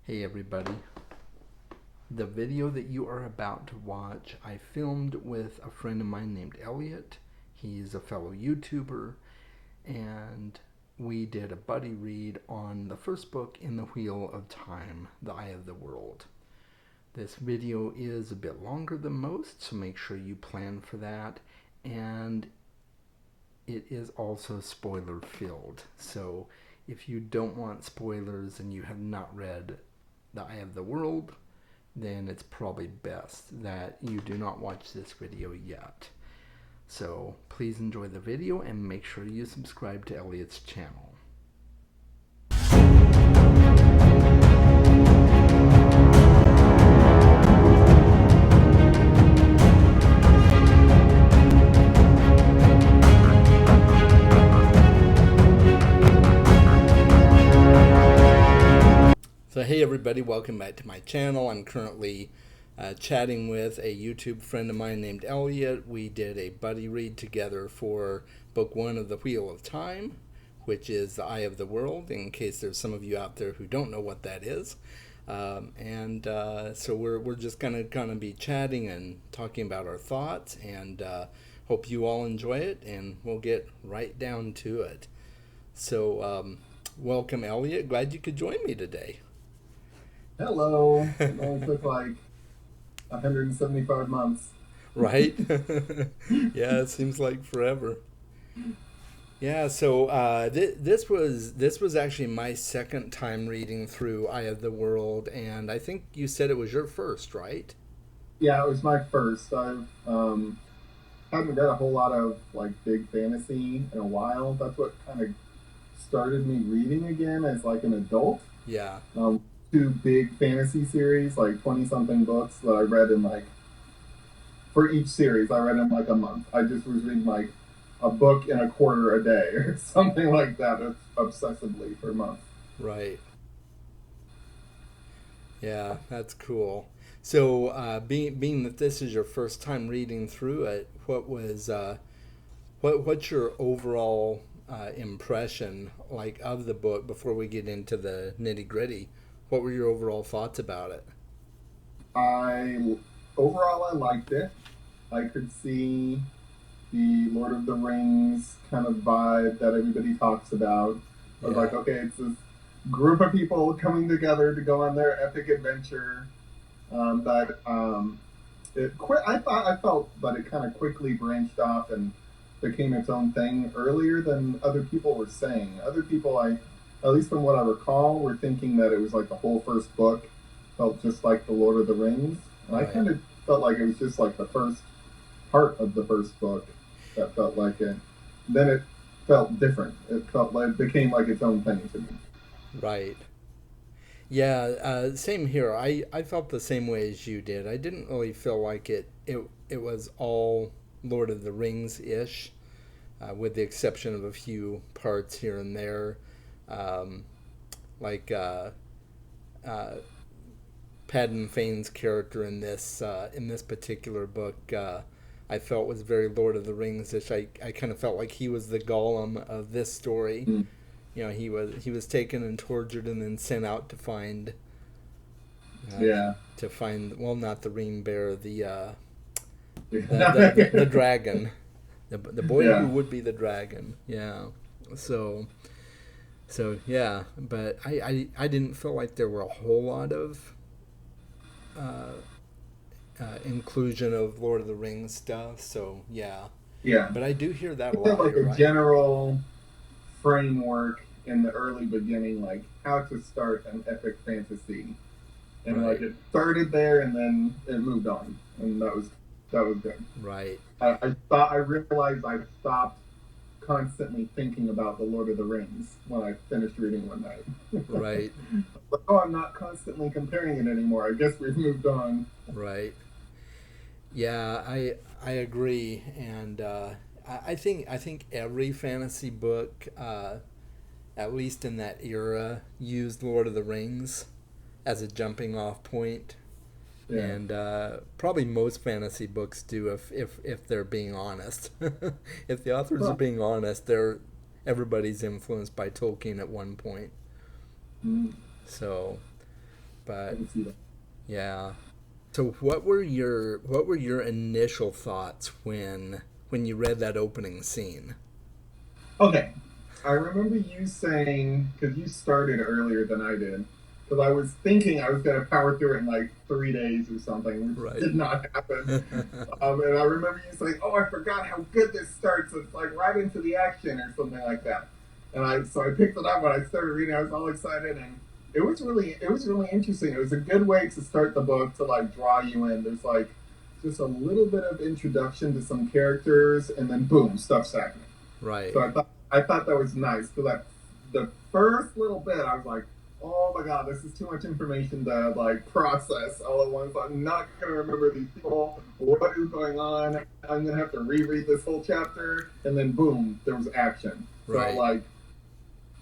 Hey everybody. The video that you are about to watch, I filmed with a friend of mine named Elliot. He's a fellow YouTuber, and we did a buddy read on the first book in the Wheel of Time, The Eye of the World. This video is a bit longer than most, so make sure you plan for that, and it is also spoiler filled. So if you don't want spoilers and you have not read The Eye of the World, then it's probably best that you do not watch this video yet. So please enjoy the video and make sure you subscribe to Elliot's channel. So hey everybody, welcome back to my channel. I'm currently chatting with a YouTube friend of mine named Elliot. We did a buddy read together for book 1 of The Wheel of Time, which is The Eye of the World, in case there's some of you out there who don't know what that is. So we're just gonna be chatting and talking about our thoughts, and hope you all enjoy it, and we'll get right down to it. So welcome Elliot, glad you could join me today. Hello. It only took like 175 months. Right? Yeah, it seems like forever. Yeah, so this was actually my second time reading through Eye of the World, and I think you said it was your first, right? Yeah, it was my first. I've haven't read a whole lot of like big fantasy in a while. That's what kind of started me reading again as like an adult. Yeah, Um, Two big fantasy series, like 20 something books that I read in like for each series. I read in like a month. I just was reading like a book in a quarter a day or something like that obsessively for months. right. Yeah, that's cool. So, being that this is your first time reading through it, what's your overall impression like of the book before we get into the nitty gritty? What were your overall thoughts about it? I Overall I liked it. I could see the Lord of the Rings kind of vibe that everybody talks about. I was Yeah, like, okay, it's this group of people coming together to go on their epic adventure. But I felt that it kind of quickly branched off and became its own thing earlier than other people were saying. Other people, at least from what I recall, were thinking that it was like the whole first book felt just like the Lord of the Rings, and I right. kind of felt like it was just like the first part of the first book that felt like it. Then it felt different. It felt like it became like its own thing to me. Right. Yeah, same here. I felt the same way as you did. I didn't really feel like it was all Lord of the Rings ish, with the exception of a few parts here and there, um, like uh, Padden Fane's character in this particular book. I felt was very Lord of the Rings ish. I kind of felt like he was the Gollum of this story. Mm. You know, he was taken and tortured and then sent out uh, Yeah. to find, well, not the ring bearer, the Yeah. dragon, the boy who Yeah. would be the dragon. Yeah. So yeah, but I didn't feel like there were a whole lot of uh, inclusion of Lord of the Rings stuff. So yeah, Yeah. but I do hear that a It felt lot. like You're a right. general framework in the early beginning, like how to start an epic fantasy, and like Right. it started there, and then it moved on, and that was good. Right. I realized I stopped constantly thinking about the Lord of the Rings when I finished reading one night. Right. Like, oh, I'm not constantly comparing it anymore. I guess we've moved on. Right. Yeah, I agree, and I think every fantasy book, at least in that era, used Lord of the Rings as a jumping off point, Yeah. and probably most fantasy books do, if they're being honest. If the authors are Huh. being honest, everybody's influenced by Tolkien at one point. Mm. So But can see that. yeah. So what were your initial thoughts when you read that opening scene? Okay, I remember you saying, because you started earlier than I did, because I was thinking I was going to power through it in like 3 days or something, which Right. did not happen. And I remember you saying, "Oh, I forgot how good this starts. It's like right into the action or something like that." So I picked it up and I started reading. I was all excited, and it was really interesting. It was a good way to start the book to like draw you in. There's like just a little bit of introduction to some characters, and then boom, stuff's happening. Right. So I thought that was nice because the first little bit I was like, oh my god, this is too much information to like process all at once. I'm not gonna remember these people. What is going on? I'm gonna have to reread this whole chapter, and then boom, there was action. So Right.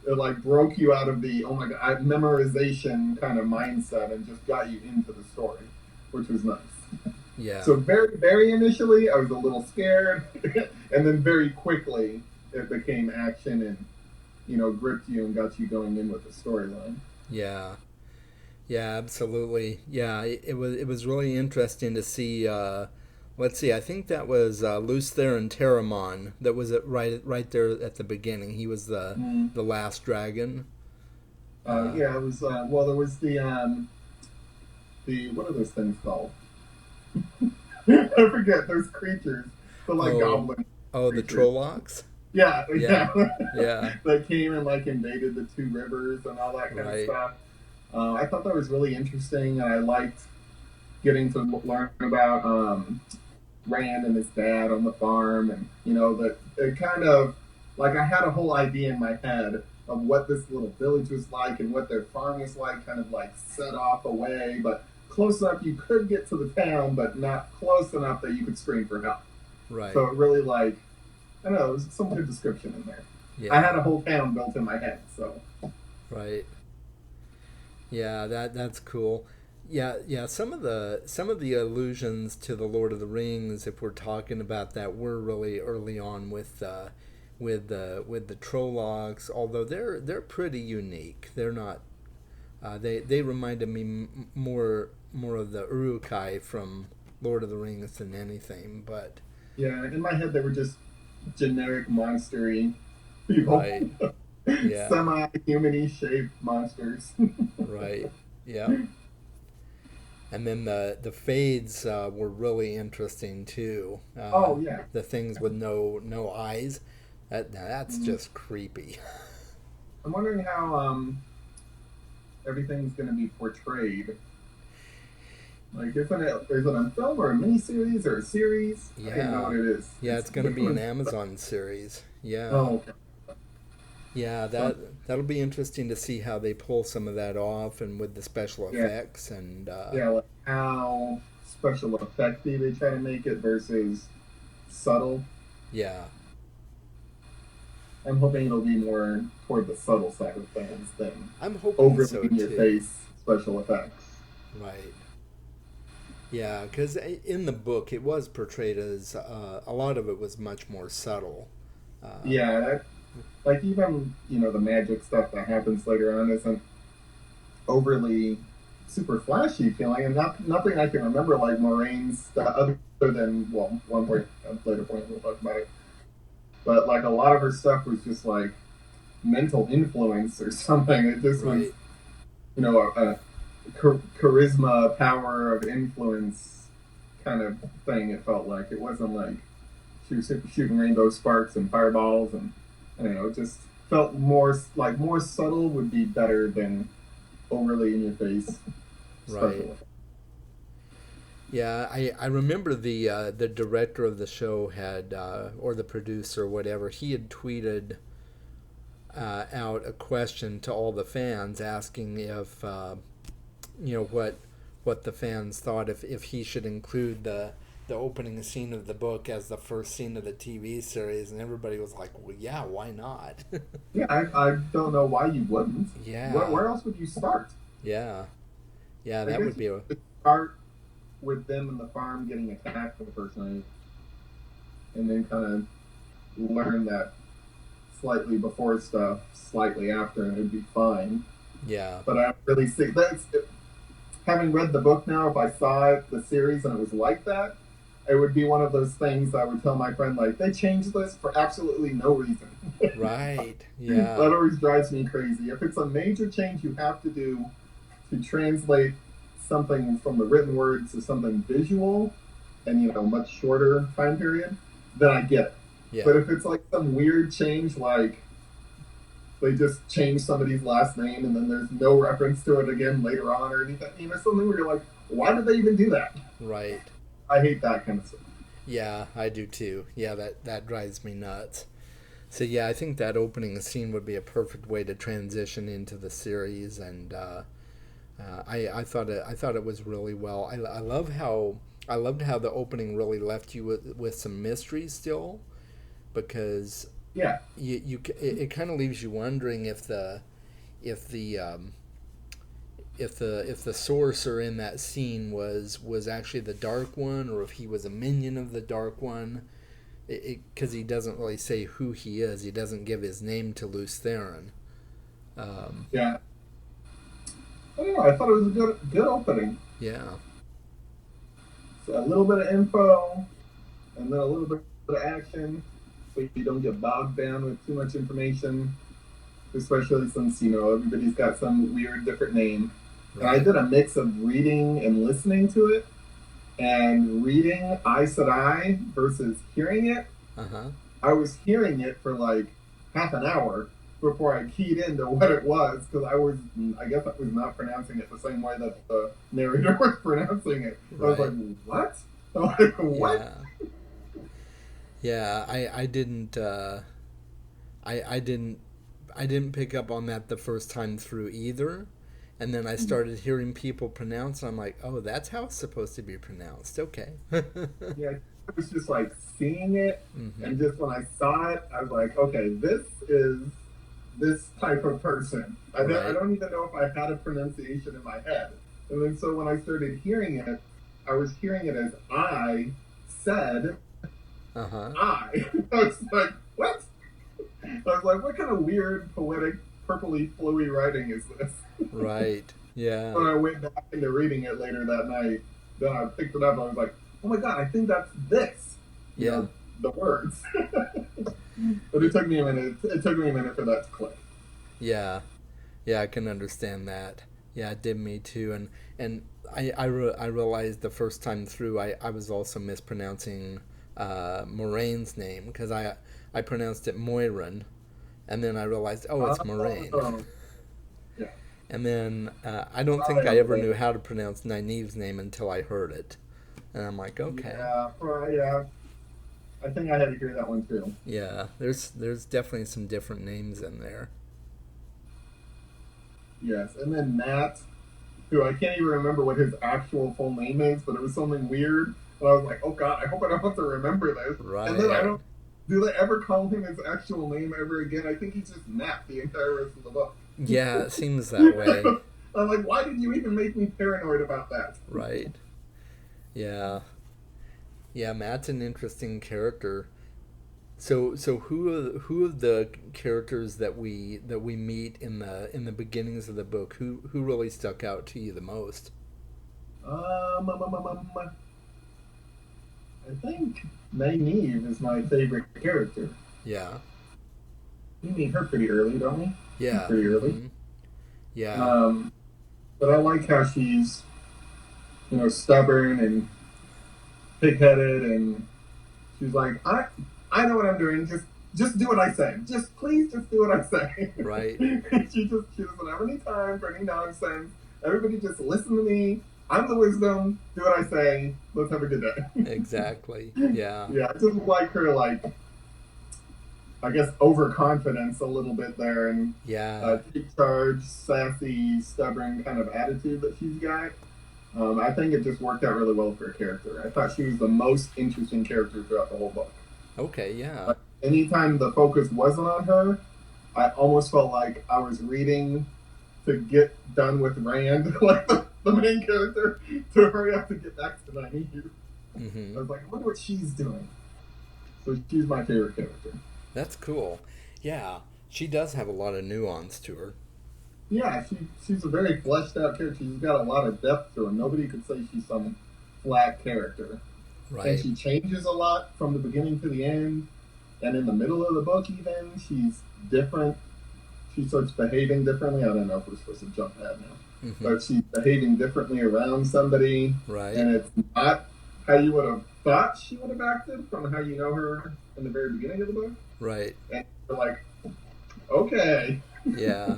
it like broke you out of the oh my god memorization kind of mindset and just got you into the story, which was nice. Yeah. So very, very initially, I was a little scared, and then very quickly, it became action and gripped you and got you going in with the storyline. Yeah. Yeah, absolutely. Yeah, it was really interesting to see. Let's see. I think that was Luther and Terramon. That was it right there at the beginning. He was the Mm. the last dragon. Uh, Yeah, it was. Well, there was the what are those things called? I forget those creatures, the like oh, goblin oh, the creatures. Trollocs. Yeah, Yeah, yeah. yeah, That came and like invaded the two rivers and all that kind of right, stuff. I thought that was really interesting, and I liked getting to learn about Rand and his dad on the farm, and that it kind of like I had a whole idea in my head of what this little village was like and what their farm was like, kind of like set off away, but close enough you could get to the town, but not close enough that you could scream for help. right, So it really like I don't know, there was some good description in there. I yeah, had a whole town built in my head, so right. Yeah, that's cool. Yeah, yeah. Some of the allusions to the Lord of the Rings, if we're talking about that, were really early on with the Trollocs. Although they're pretty unique. They're not. They reminded me more of the Uruk-hai from Lord of the Rings than anything. But yeah, in my head they were just generic monstery people. right, yeah, Semi-humany shaped monsters. right, yeah. And then the fades were really interesting too. Oh yeah. The things with no eyes. That's Mhm. just creepy. I'm wondering how everything's going to be portrayed. Like, is it a film or a miniseries or a series? I don't even know Yeah, what it is. yeah. It's gonna Which be an one? Amazon series. Yeah, Oh, okay. yeah. So That'll be interesting to see how they pull some of that off and with the special yeah, effects and yeah. Like how special effecty they try to make it versus subtle. yeah. I'm hoping it'll be more toward the subtle side of things than I'm hoping overly so in your too. face special effects. Right. Yeah, because in the book it was portrayed as a lot of it was much more subtle. Uh, Yeah, like even the magic stuff that happens later on isn't overly super flashy feeling, and nothing I can remember like Moraine's stuff other than well one point later point we'll talk about it, but like a lot of her stuff was just like mental influence or something. It just was right. a charisma, power of influence kind of thing. It felt like it wasn't like she was shooting rainbow sparks and fireballs, and I don't know. It just felt more subtle would be better than overly in your face Right. special. Yeah, I remember the director of the show had or the producer, whatever, he had tweeted out a question to all the fans asking if what the fans thought if he should include the opening scene of the book as the first scene of the TV series, and everybody was like, "Well, yeah, why not?" Yeah, I don't know why you wouldn't. Yeah, Where else would you start? yeah, yeah. I That guess would you be a could start with them in the farm getting attacked for the first night, and then kind of learn that slightly before stuff, slightly after, and it'd be fine. yeah, But I don't really see that's. having read the book now, if I saw the series and it was like that, it would be one of those things I would tell my friend, like, they changed this for absolutely no reason. Right. That Yeah. always drives me crazy. If it's a major change you have to do to translate something from the written word to something visual and, much shorter time period, then I get it. Yeah. But if it's like some weird change, like they just change somebody's last name and then there's no reference to it again later on or anything, something where you're like, why did they even do that? Right. I hate that kind of stuff. Yeah, I do too. Yeah, that drives me nuts. So yeah, I think that opening scene would be a perfect way to transition into the series, and I thought it was really well. I love how I loved how the opening really left you with some mystery still, because Yeah, it kind of leaves you wondering if the if the sorcerer in that scene was actually the Dark One, or if he was a minion of the Dark One, because he doesn't really say who he is. He doesn't give his name to Lews Therin. Um, yeah. I don't know. I thought it was a good opening. yeah, So a little bit of info, and then a little bit of action, so you don't get bogged down with too much information. Especially since everybody's got some weird different name. And I right. did a mix of reading and listening to it. And reading Aes Sedai versus hearing it, Uh huh. I was hearing it for like half an hour before I keyed into what it was because I guess I was not pronouncing it the same way that the narrator was pronouncing it. I was like, Right. what? I'm like, what? Yeah. Yeah. I didn't. I didn't. I didn't pick up on that the first time through either. And then I started hearing people pronounce, and I'm like, oh, that's how it's supposed to be pronounced. Okay. Yeah, I was just like seeing it, Mm-hmm. and just when I saw it, I was like, okay, this is this type of person. I Right. don't even know if I had a pronunciation in my head. And then so when I started hearing it, I was hearing it as I said Uh huh. I. I was like, what? I was like, what kind of weird, poetic, purpley, flowy writing is this? Right. Yeah. When I went back into reading it later that night, then I picked it up and I was like, oh my god, I think that's this. You Yeah. know, the words. But it took me a minute. It took me a minute for that to click. Yeah. Yeah. I can understand that. Yeah, it did me too. And I realized the first time through I was also mispronouncing Moraine's name because I pronounced it Moiran, and then I realized, oh, it's Moraine. Oh, yeah. And then I don't think Sorry, I I'm ever late. knew how to pronounce Nynaeve's name until I heard it. And I'm like, okay. Yeah, yeah. I think I had to hear that one too. Yeah, there's definitely some different names in there. Yes, and then Matt, who I can't even remember what his actual full name is, but it was something weird. And I was like, oh god, I hope I don't have to remember this. And then I Right. don't. Do they ever call him his actual name ever again? I think he's just Matt the entire rest of the book. Yeah, it seems that way. I'm like, why did you even make me paranoid about that? Right. Yeah. Yeah, Matt's an interesting character. So who of the characters that we meet in the beginnings of the book, who really stuck out to you the most? I think Nynaeve is my favorite character. Yeah. We meet her pretty early, don't we? Yeah. Pretty early. Mhm. Yeah. Um, but I like how she's, stubborn and pig-headed, and she's like, I know what I'm doing. Just do what I say. Just please, just do what I say. Right. She doesn't have any time for any nonsense. Everybody just listen to me. I'm the wisdom. Do what I say. Let's have a good day. Exactly. Yeah. Yeah, I just like her, like, I guess overconfidence a little bit there, and Yeah. take charge, sassy, stubborn kind of attitude that she's got. I think it just worked out really well for her character. I thought she was the most interesting character throughout the whole book. Okay. Yeah. Anytime the focus wasn't on her, I almost felt like I was reading to get done with Rand, like the main character, to hurry up to get back to Nynaeve. I Mhm. was like, I wonder what she's doing. So she's my favorite character. That's cool. Yeah. She does have a lot of nuance to her. yeah, she's a very fleshed out character. She's got a lot of depth to her. Nobody could say she's some flat character, and Right. she changes a lot from the beginning to the end, and in the middle of the book even she's different. She starts behaving differently. I don't know if we're supposed to jump ahead now, Hmm. but she's behaving differently around somebody, Right. and it's not how you would have thought she would have acted from how you know her in the very beginning of the book. Right. And you're like, okay, Yeah.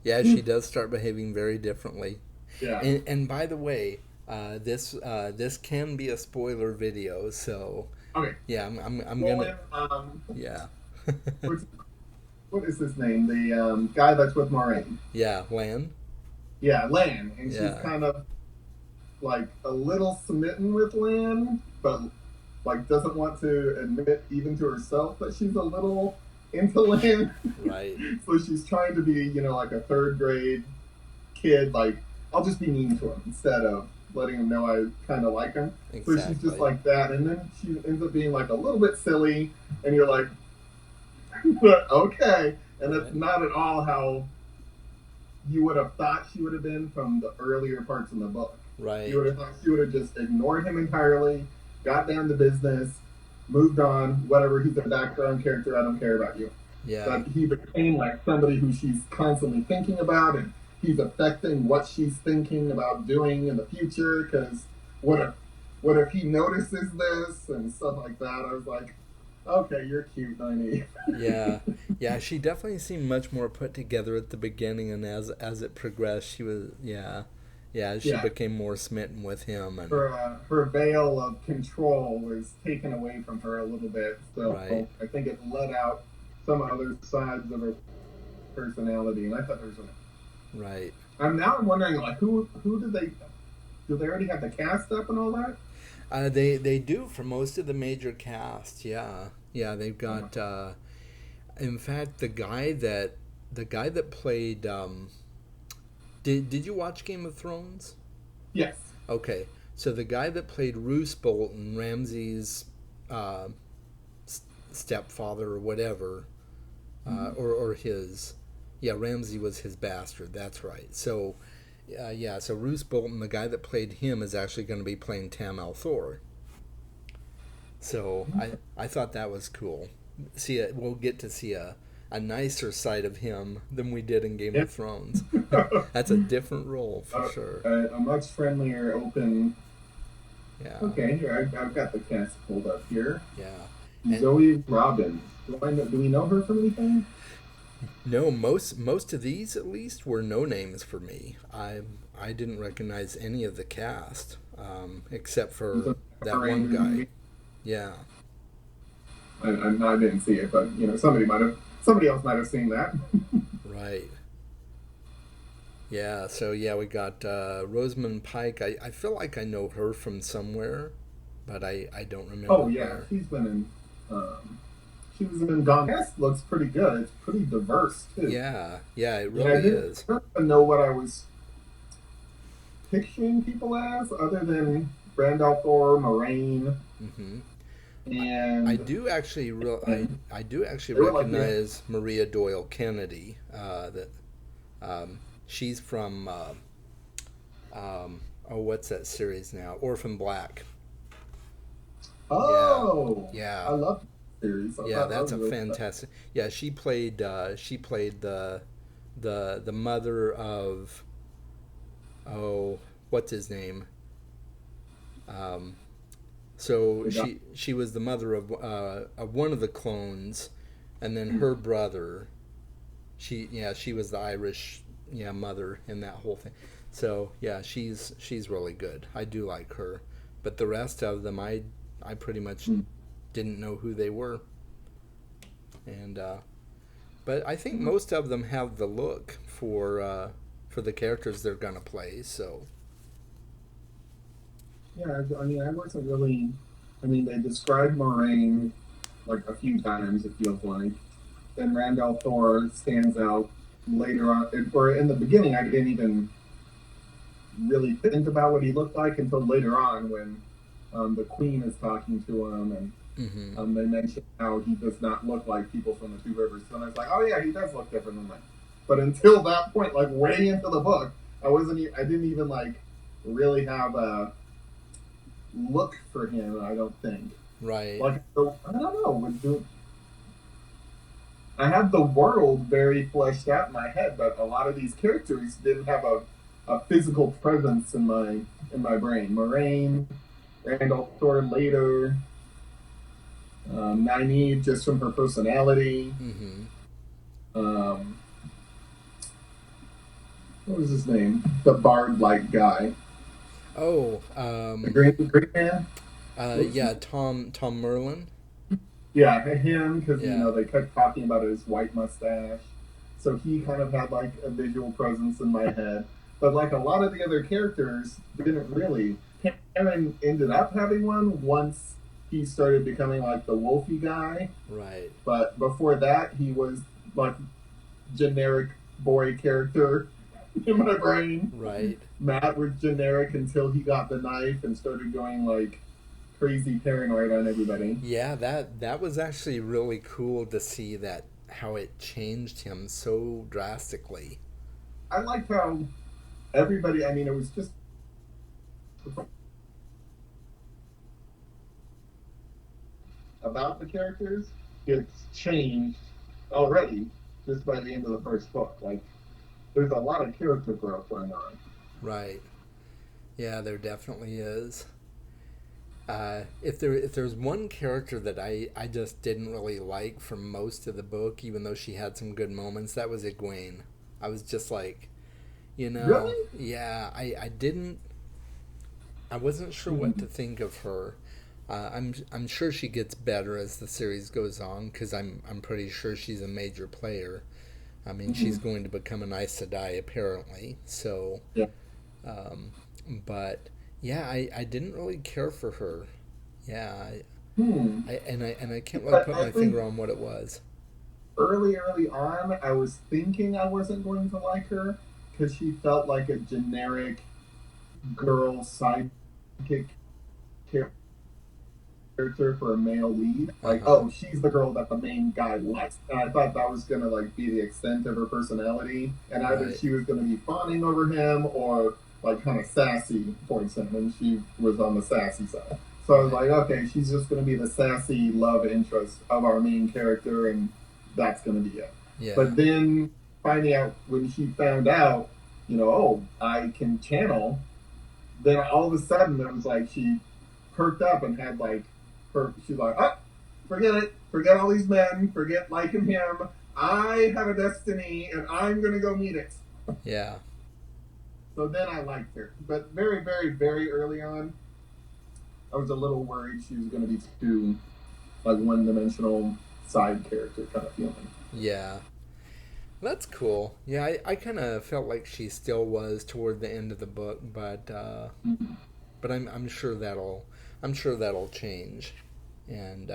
Yeah, she does start behaving very differently. yeah, And by the way, this can be a spoiler video, so okay. yeah, I'm Well, gonna when yeah. what's, what is his name? The guy that's with Moraine. Yeah, Lan. Yeah, Lan, and she's Yeah. kind of like a little smitten with Lan, but like doesn't want to admit even to herself that she's a little into Lan. Right. So she's trying to be, like a third grade kid. Like, I'll just be mean to him instead of letting him know I kind of like him. So she's just Exactly. like that, and then she ends up being like a little bit silly, and you're like, okay, and it's Right. not at all how you would have thought she would have been from the earlier parts in the book. You Right. would have thought she would have just ignored him entirely, got down to business, moved on, whatever, he's a background character, I don't care about you. Yeah. But he became like somebody who she's constantly thinking about, and he's affecting what she's thinking about doing in the future, because what if he notices this and stuff like that. I was like, okay, you're cute, honey. Yeah. Yeah, she definitely seemed much more put together at the beginning, and as it progressed, she was yeah. Yeah, she Yeah, became more smitten with him and her veil of control was taken away from her a little bit. right. So I think it let out some other sides of her personality, and I thought there was. Right. I'm wondering, like, who did they do? They already have the cast up and all that. They do for most of the major cast. Yeah. Yeah, they've Oh, got in fact the guy that played did you watch Game of Thrones? yes. Okay. So the guy that played Roose Bolton, Ramsay's uh, stepfather or whatever, Mm-hmm. or his, yeah, Ramsay was his bastard. That's right. So, yeah, so Roose Bolton, the guy that played him, is actually going to be playing Tam al'Thor. So I thought that was cool. We'll get to see a nicer side of him than we did in Game Yeah. of Thrones. That's a different role for sure. A much friendlier, open. Yeah, Okay, here I've got the cast pulled up here. yeah. And Zoe Robin. Do we know her from anything? no, most of these at least were no names for me. I didn't recognize any of the cast except for that one guy. Yeah, I didn't see it, but somebody else might have seen that. right. Yeah, so yeah, we got Rosamund Pike. I feel like I know her from somewhere, but I don't remember Oh yeah, where. she's been in. She was in Gone. Cast looks pretty good. It's pretty diverse too. Yeah, yeah, it And I really didn't is. know what I was picturing people as, other than Randolph Thor, Moraine, Hmm. I and do actually I do actually they were like, yeah, recognize Maria Doyle Kennedy. That she's from oh, what's that series now? Orphan Black. Yeah, oh, yeah, I love the series. I yeah. thought that That's was a really fun. fantastic. Yeah, she played the mother of, oh, what's his name? Um, so They got, she was the mother of one of the clones, and then her brother. She was the Irish mother in that whole thing. So yeah, she's really good. I do like her, but the rest of them I pretty much didn't know who they were, and but I think most of them have the look for the characters they're gonna play. So yeah, I mean, I wasn't really. I mean, they described Moraine like a few times. It feels like. Then Randolph Thor stands out later on, or in the beginning, I didn't even really think about what he looked like until later on when the Queen is talking to him, and hmm they mention how he does not look like people from the Two Rivers. And I was like, oh yeah, he does look different than that. But until that point, like way into the book, I didn't even like really have a look for him. I don't think. Right. Like I don't know. I had the world very fleshed out in my head, but a lot of these characters didn't have a physical presence in my brain. Moraine, Randolph Thor later, Nynaeve just from her personality. Mm-hmm. What was his name? The bard-like guy. Oh, The Green Man. yeah, Tom Merlin. Yeah, him because Yeah. they kept talking about his white mustache, so he kind of had like a visual presence in my head. But like a lot of the other characters didn't really. Cameron ended up having one once he started becoming like the wolfy guy, Right. but before that he was like generic boy character in my brain. Right. Matt was generic until he got the knife and started going like crazy paranoid on everybody. Yeah, that was actually really cool to see that how it changed him so drastically. I liked how everybody. I mean, it was just about the characters. It's changed already just by the end of the first book. Like, there's a lot of character growth going on. Right. Yeah, there definitely is. If there's one character that I just didn't really like for most of the book, even though she had some good moments, that was Egwene. I was just like, Really? yeah, I wasn't sure what to think of her. I'm sure she gets better as the series goes on because I'm pretty sure she's a major player. I mean, she's going to become an Aes Sedai apparently. So, Yeah. um, but yeah, I didn't really care for her. Yeah, Hmm. I can't really But put I my think finger on what it was. early on, I was thinking I wasn't going to like her because she felt like a generic girl sidekick character for a male lead. Uh Like, huh. oh, she's the girl that the main guy likes. And I thought that was gonna like be the extent of her personality. And either Right. she was gonna be fawning over him or like kind of sassy towards him, and she was on the sassy side. So I was Right. like, okay, she's just gonna be the sassy love interest of our main character, and that's gonna be it. Yeah. But then finding out when she found out, oh, I can channel, then all of a sudden it was like she perked up and had like she's like, oh, forget it, forget all these men, forget liking him. I have a destiny and I'm gonna go meet it. Yeah. So then I liked her, but very, very, very early on, I was a little worried she was gonna be too like one-dimensional side character kind of feeling. Yeah. That's cool. Yeah, I kind of felt like she still was toward the end of the book, Mm-hmm. but I'm sure that'll change, and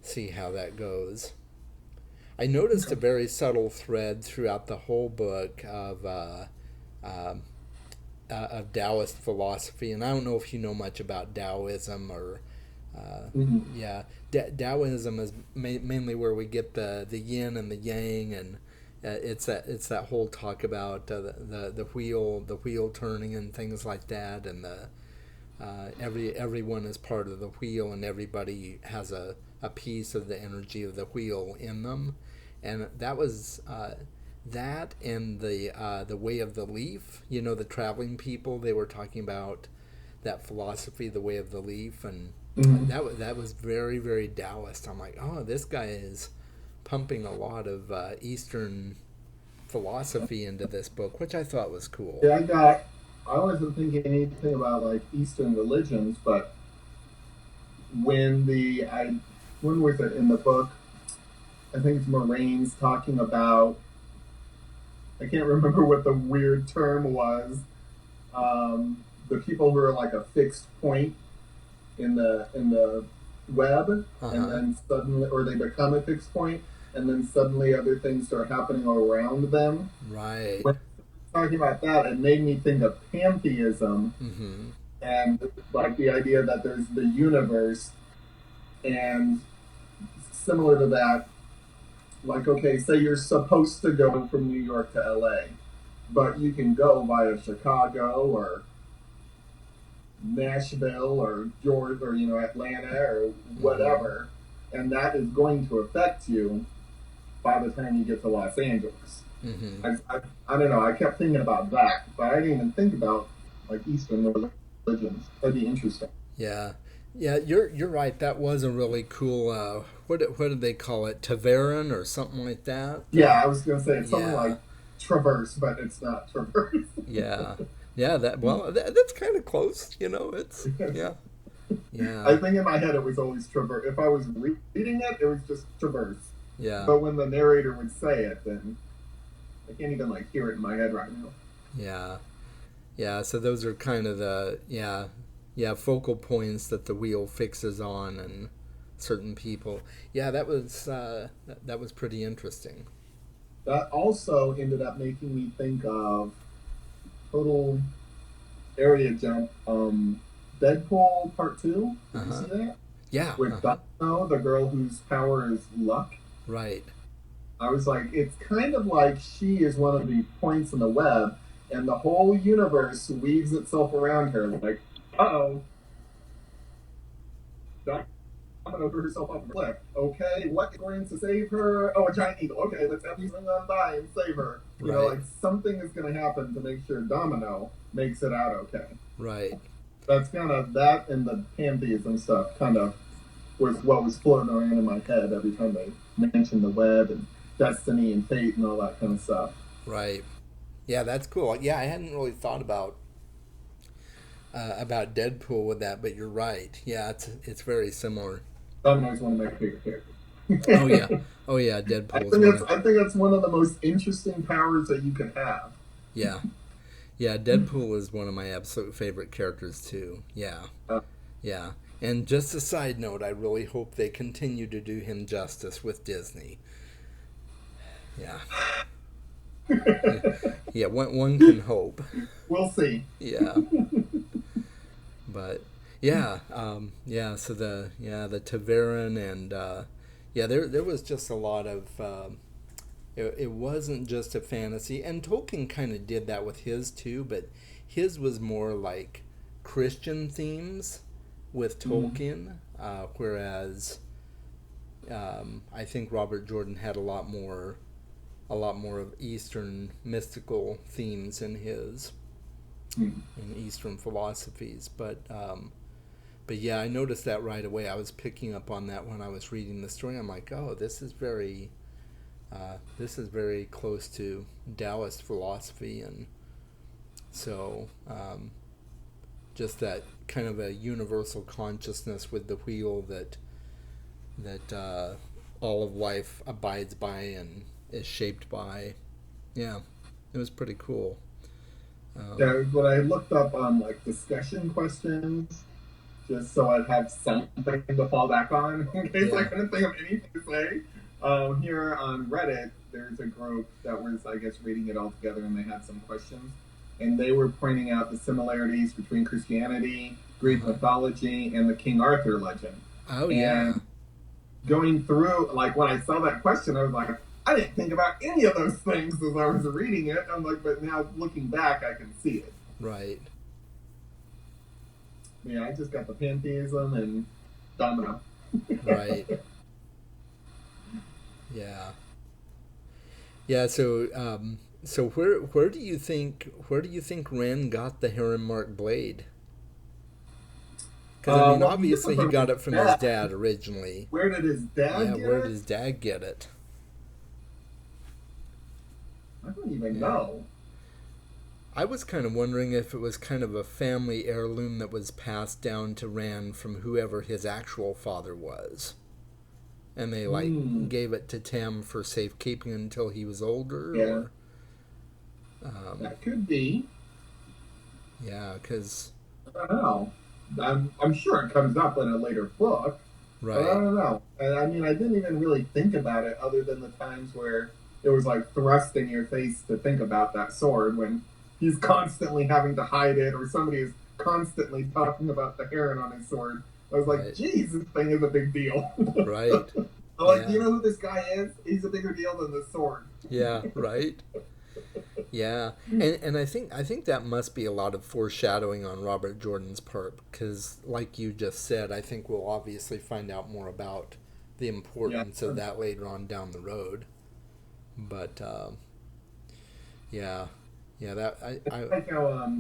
see how that goes. I noticed a very subtle thread throughout the whole book uh, of Taoist philosophy, and I don't know if you know much about Taoism or Mm-hmm. yeah, Taoism is mainly where we get the yin and the yang, and it's that whole talk about the wheel turning and things like that, and the everyone is part of the wheel, and everybody has a piece of the energy of the wheel in them, and that was that and the way of the leaf. The traveling people, they were talking about that philosophy, the way of the leaf, and Mm-hmm. that was very very Taoist. I'm like, oh, this guy is pumping a lot of Eastern philosophy into this book, which I thought was cool. Yeah, I wasn't thinking anything about like Eastern religions, but when when was it in the book? I think it's Moraine's talking about. I can't remember what the weird term was. The people who are like a fixed point in the web, Uh and huh. then suddenly, or they become a fixed point, and then suddenly other things start happening around them. Right. When talking about that, it made me think of pantheism Mm-hmm. and like the idea that there's the universe, and similar to that, like, okay, say you're supposed to go from New York to LA, but you can go via Chicago or Nashville or Georgia or Atlanta or Mm-hmm. whatever, and that is going to affect you by the time you get to Los Angeles. Mm-hmm. I don't know. I kept thinking about that, but I didn't even think about like Eastern religions. That'd be interesting. Yeah, yeah, you're right. That was a really cool. What did they call it? Taveran or something like that. Yeah, I was gonna say it's something Yeah, like Traverse, but it's not Traverse. yeah, yeah. That's kind of close. It's yeah, I yeah, think in my head it was always Traverse. If I was reading it, it was just Traverse. yeah, But when the narrator would say it, then I can't even like hear it in my head right now. yeah, yeah. So those are kind of the focal points that the wheel fixes on and certain people. Yeah, that was pretty interesting. That also ended up making me think of total area jump. Deadpool Part Two. Uh Did you huh. see that? Yeah. Uh With huh. Domino, the girl whose power is luck. Right. I was like, it's kind of like she is one of the points in the web, and the whole universe weaves itself around her. Like, oh, Domino threw herself off a cliff. Okay, what is going to save her? Oh, a giant eagle. Okay, let's have these things on by and save her. Right. Like something is going to happen to make sure Domino makes it out okay. Right. That's kind of that, and the pantheism stuff kind of was what was floating around in my head every time they mentioned the web and destiny and fate and all that kind of stuff. Right. Yeah, that's cool. Yeah, I hadn't really thought about Deadpool with that, but you're right. Yeah, it's very similar. Domino's one of my favorite Oh yeah. characters. Oh yeah. Deadpool is one of I think that's one of the most interesting powers that you can have. yeah. Yeah, Deadpool is one of my absolute favorite characters too. Yeah. Uh, Yeah. And just a side note, I really hope they continue to do him justice with Disney. Yeah. Yeah. Yeah, one can hope. we'll see. Yeah. But yeah, yeah. So the Taveran and yeah, there was just a lot of. It wasn't just a fantasy, and Tolkien kind of did that with his too, but his was more like Christian themes with Mm, Tolkien, whereas I think Robert Jordan had a lot more of Eastern mystical themes in his mm. in Eastern philosophies, but yeah, I noticed that right away. I was picking up on that when I was reading the story. I'm like, oh, this is very close to Taoist philosophy, and so just that kind of a universal consciousness with the wheel that all of life abides by and is shaped by. Yeah, it was pretty cool. Um, Yeah, when I looked up on like discussion questions, just so I'd have something to fall back on in case I yeah. couldn't think of anything to say. Here on Reddit, there's a group that was, I guess, reading it all together, and they had some questions, and they were pointing out the similarities between Christianity, Greek Uh-huh. mythology, and the King Arthur legend. Oh yeah. And going through, like when I saw that question, I was like, I didn't think about any of those things as I was reading it. I'm like, but now looking back, I can see it. Right. Yeah, I just got the pantheism and domino. Right. Yeah. Yeah. So where do you think Ren got the heron mark blade? Because I mean, Well, he got it obviously he from his got it from his dad. dad originally. Where did his Yeah. dad get Where did it? his dad get it? I don't even Yeah. know. I was kind of wondering if it was kind of a family heirloom that was passed down to Rand from whoever his actual father was. And they like Hmm. gave it to Tam for safekeeping until he was older, Yeah, or um, that could be. yeah, because I don't know. I'm sure it comes up in a later book, but I right, don't know. And I mean, I didn't even really think about it other than the times where it was like thrust in your face to think about that sword when he's constantly having to hide it or somebody is constantly talking about the heron on his sword. I was like, right, geez, this thing is a big deal. right, I'm like, do you Yeah. know who this guy is? He's a bigger deal than the sword. Yeah, right. Yeah, and I think that must be a lot of foreshadowing on Robert Jordan's part because, like you just said, I think we'll obviously find out more about the Yeah. importance of that later on down the road. But yeah, yeah, that I Like how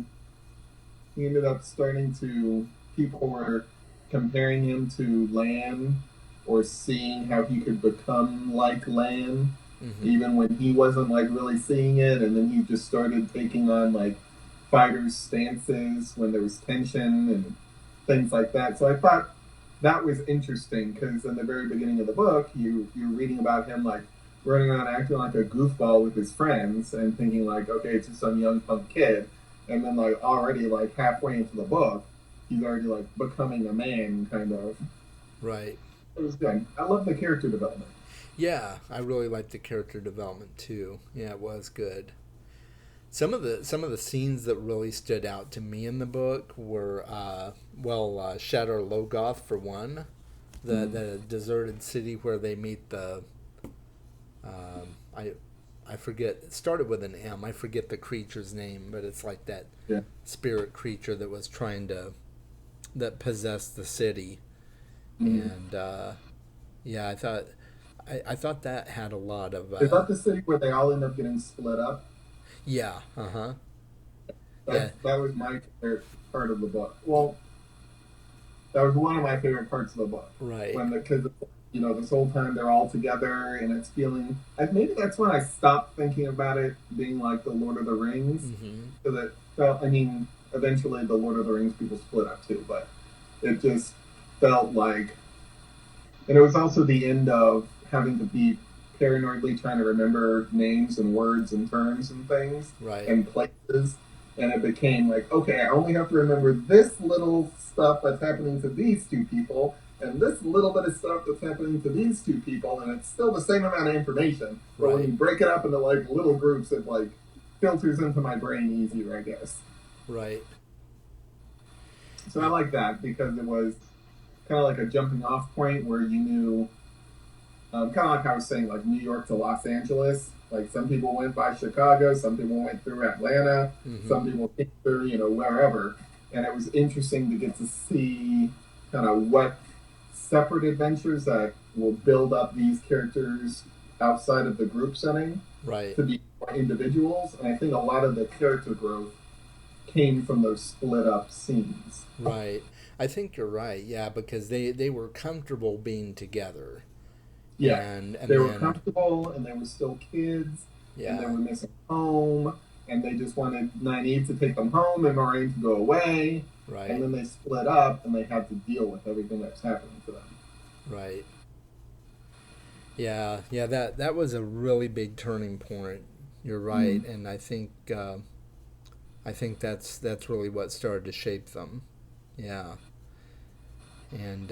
he ended up starting to, people were comparing him to Lan, or seeing how he could become like Lan mm-hmm, even when he wasn't like really seeing it, and then he just started taking on like fighters stances when there was tension and things like that. So I thought that was interesting because in the very beginning of the book you're reading about him like running around acting like a goofball with his friends and thinking like, okay, it's just some young punk kid, and then like already like halfway into the book he's already like becoming a man kind of. right. It was good. I love the character development. Yeah, I really liked the character development too. Yeah, it was good. Some of the scenes that really stood out to me in the book were Shadar Logoth for one, Mm-hmm. the deserted city where they meet the I forget, it started with an M. I forget the creature's name, but it's like that Yeah. spirit creature that was trying to that possessed the city. Mm-hmm. And yeah, I thought that had a lot of Is that the city where they all end up getting split up? yeah, uh-huh. Yeah, That was my favorite part of the book. Well, that was one of my favorite parts of the book right. when the because this whole time they're all together and it's feeling. Maybe that's when I stopped thinking about it being like the Lord of the Rings, Mhm. because it felt. I mean, eventually the Lord of the Rings people split up too, but it just felt like, and it was also the end of having to be paranoidly trying to remember names and words and terms and things Right. and places. And it became like, okay, I only have to remember this little stuff that's happening to these two people and this little bit of stuff that's happening to these two people. And it's still the same amount of information. But when you Right. break it up into like little groups, it like filters into my brain easier, I guess. Right. So I Yeah. like that because it was kind of like a jumping off point where you knew, kind of like I was saying, like New York to Los Angeles. Like some people went by Chicago, some people went through Atlanta, some Mhm. people came through, wherever. And it was interesting to get to see kind of what separate adventures that will build up these characters outside of the group setting Right. to be more individuals. And I think a lot of the character growth came from those split up scenes. Right. I think you're right. Yeah, because they were comfortable being together. Yeah, they And were then comfortable and they were still kids and they yeah, were missing home and they just wanted Nynaeve to take them home and Moraine to go away. And right. then they split up and they had to deal with everything that was happening to them. Right. Yeah, yeah, that was a really big turning point. You're right, Mm. and I think that's really what started to shape them. Yeah, and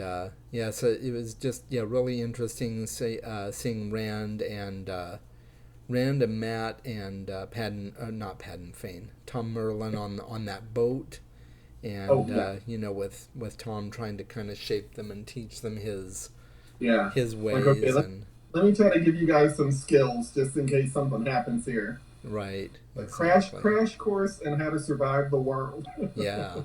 yeah, so it was just yeah really interesting seeing Rand and Matt and Padden, not Padden Fane, Tom Merlin on that boat, Oh, and yeah. with Tom trying to kind of shape them and teach them Yeah. his Like, okay, ways and let me try to give you guys some skills just in case something happens here. right, A crash exactly. crash course in how to survive the world. Yeah,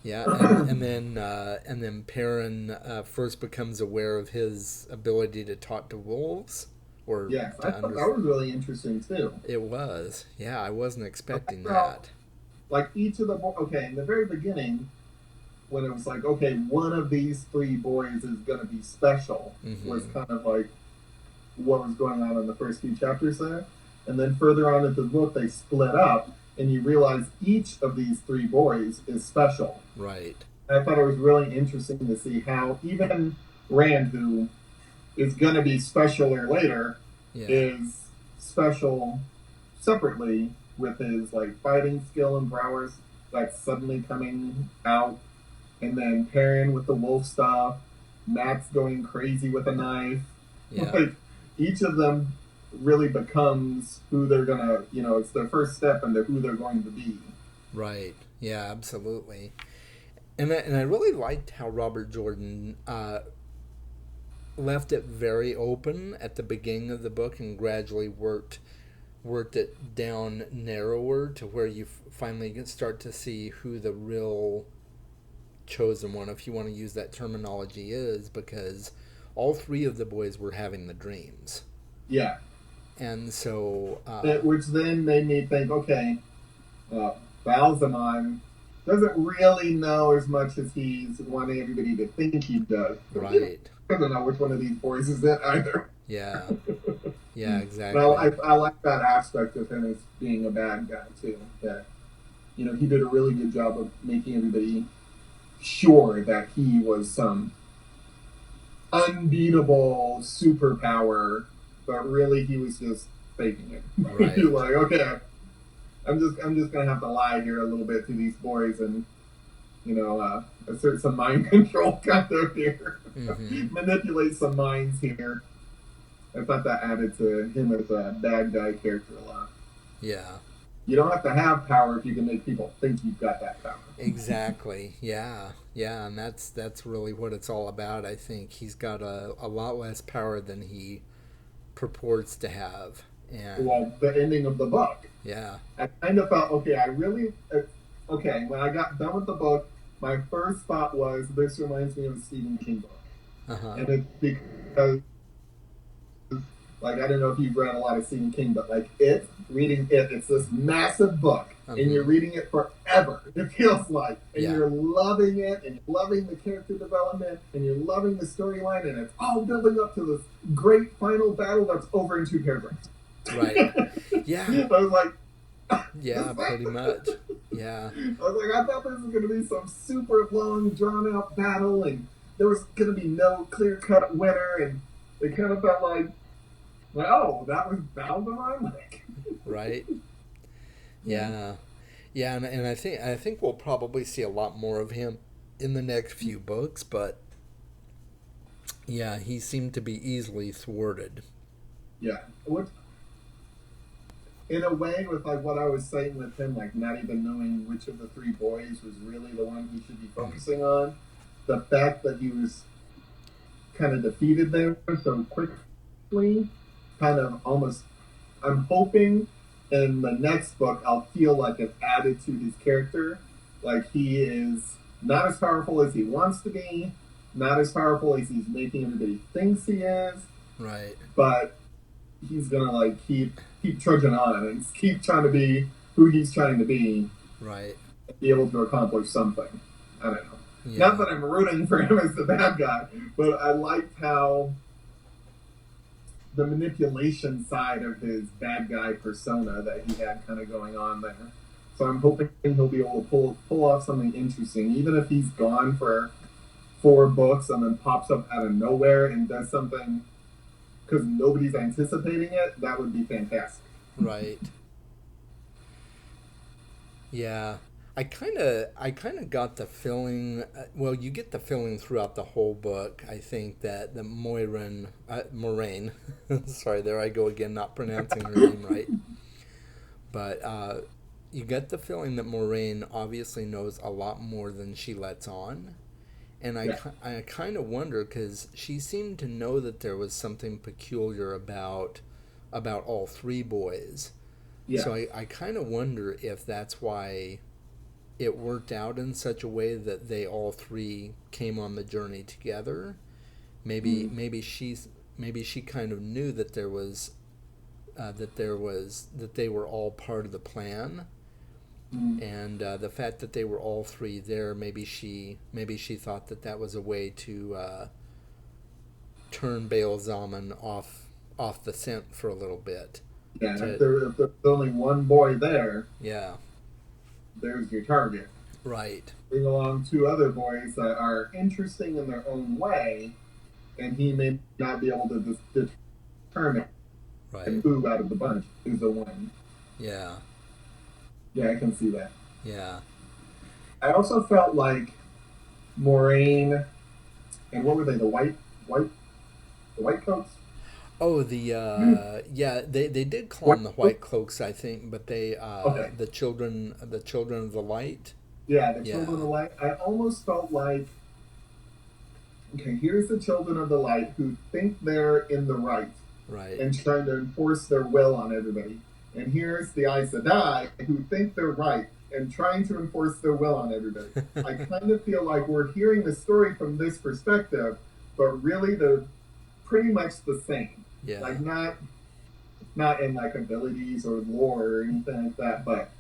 yeah, and then Perrin first becomes aware of his ability to talk to wolves or Yes, I to thought under. that was really interesting too. It was, yeah, I wasn't expecting Well, that. like each of the okay, in the very beginning, when it was like, okay, one of these three boys is going to be special, was Mm-hmm. kind of like what was going on in the first few chapters there. And then further on into the book, they split up, and you realize each of these three boys is special. Right. And I thought it was really interesting to see how even Rand, who is going to be specialer later, Yeah. is special separately with his like fighting skill and prowess that's suddenly coming out, and then Perrin with the wolf stuff, Max going crazy with a knife. Yeah. Like each of them really becomes who they're gonna, it's their first step into who they're going to be. Right. Yeah. Absolutely. And I really liked how Robert Jordan left it very open at the beginning of the book and gradually worked it down narrower to where you finally start to see who the real chosen one, if you want to use that terminology, is, because all three of the boys were having the dreams. Yeah. And so Which then made me think, okay, Balzamon doesn't really know as much as he's wanting everybody to think he does. Right. He doesn't know which one of these boys is it either. Yeah. Yeah, exactly. Well, I like that aspect of him as being a bad guy too. That, you know, he did a really good job of making everybody sure that he was some unbeatable superpower, but really he was just faking it. Right. He's like, okay, I'm just gonna have to lie here a little bit to these boys and, you know, assert some mind control kind of here, manipulate some minds here. I thought that added to him as a bad guy character a lot. Yeah. You don't have to have power if you can make people think you've got that power. Exactly. Yeah. Yeah, and that's really what it's all about. I think he's got a lot less power than he purports to have. And well, the ending of the book. Yeah. I kind of felt, okay, okay, when I got done with the book, my first thought was, this reminds me of a Stephen King book. Uh-huh. And it's because, like, I don't know if you've read a lot of Stephen King, but, like, reading it, it's this massive book, and you're reading it forever, it feels like. And you're loving it, and you're loving the character development, and you're loving the storyline, and it's all building up to this great final battle that's over in 2 paragraphs. Right. Yeah. I was like, yeah, pretty much. Yeah. I was like, I thought this was going to be some super long, drawn-out battle, and there was going to be no clear-cut winner, and it kind of felt like, oh, that was Balzamon? Right. Yeah. Yeah, and I think we'll probably see a lot more of him in the next few books, but yeah, he seemed to be easily thwarted. Yeah. In a way, with like what I was saying with him, like not even knowing which of the 3 boys was really the one he should be focusing on, the fact that he was kind of defeated there so quickly, kind of almost, I'm hoping in the next book I'll feel like it added to his character. Like he is not as powerful as he wants to be, not as powerful as he's making everybody thinks he is. Right. But he's gonna like keep trudging on and keep trying to be who he's trying to be. Right. Be able to accomplish something. I don't know. Yeah. Not that I'm rooting for him as the bad guy, but I liked how the manipulation side of his bad guy persona that he had kind of going on there. So I'm hoping he'll be able to pull off something interesting, even if he's gone for 4 books and then pops up out of nowhere and does something because nobody's anticipating it. That would be fantastic. Right. Yeah. I kind of got the feeling, well, you get the feeling throughout the whole book, I think, that the Moiraine, sorry, there I go again, not pronouncing her name right. But you get the feeling that Moiraine obviously knows a lot more than she lets on. And I kind of wonder, because she seemed to know that there was something peculiar about all 3 boys. Yeah. So I kind of wonder if that's why it worked out in such a way that they all 3 came on the journey together. Maybe she kind of knew that there was that they were all part of the plan. And the fact that they were all 3 there, maybe she thought that was a way to turn Balzamon off the scent for a little bit. Yeah, if there's only one boy there, yeah, there's your target. Right. Bring along 2 other boys that are interesting in their own way, and he may not be able to determine who out of the bunch is the one. Yeah. Yeah, I can see that. Yeah. I also felt like Moiraine, and what were they? The white coats. Oh, yeah, they did call them the White Cloaks, I think, but they the children of the light. Yeah, the children of the light. I almost felt like okay, here's the children of the light who think they're in the right Right. and trying to enforce their will on everybody. And here's the Aes Sedai who think they're right and trying to enforce their will on everybody. I kind of feel like we're hearing the story from this perspective, but really they're pretty much the same. Yeah. Like not in like abilities or lore or anything like that, but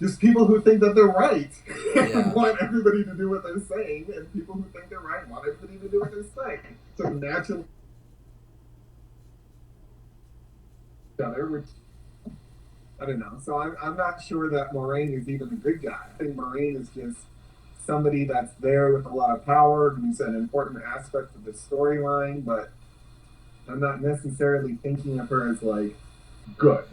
just people who think that they're right and want everybody to do what they're saying, and people who think they're right want everybody to do what they're saying. So naturally, other, which I don't know. So I'm not sure that Moraine is even a good guy. I think Moraine is just somebody that's there with a lot of power, who's an important aspect of the storyline, but I'm not necessarily thinking of her as like good,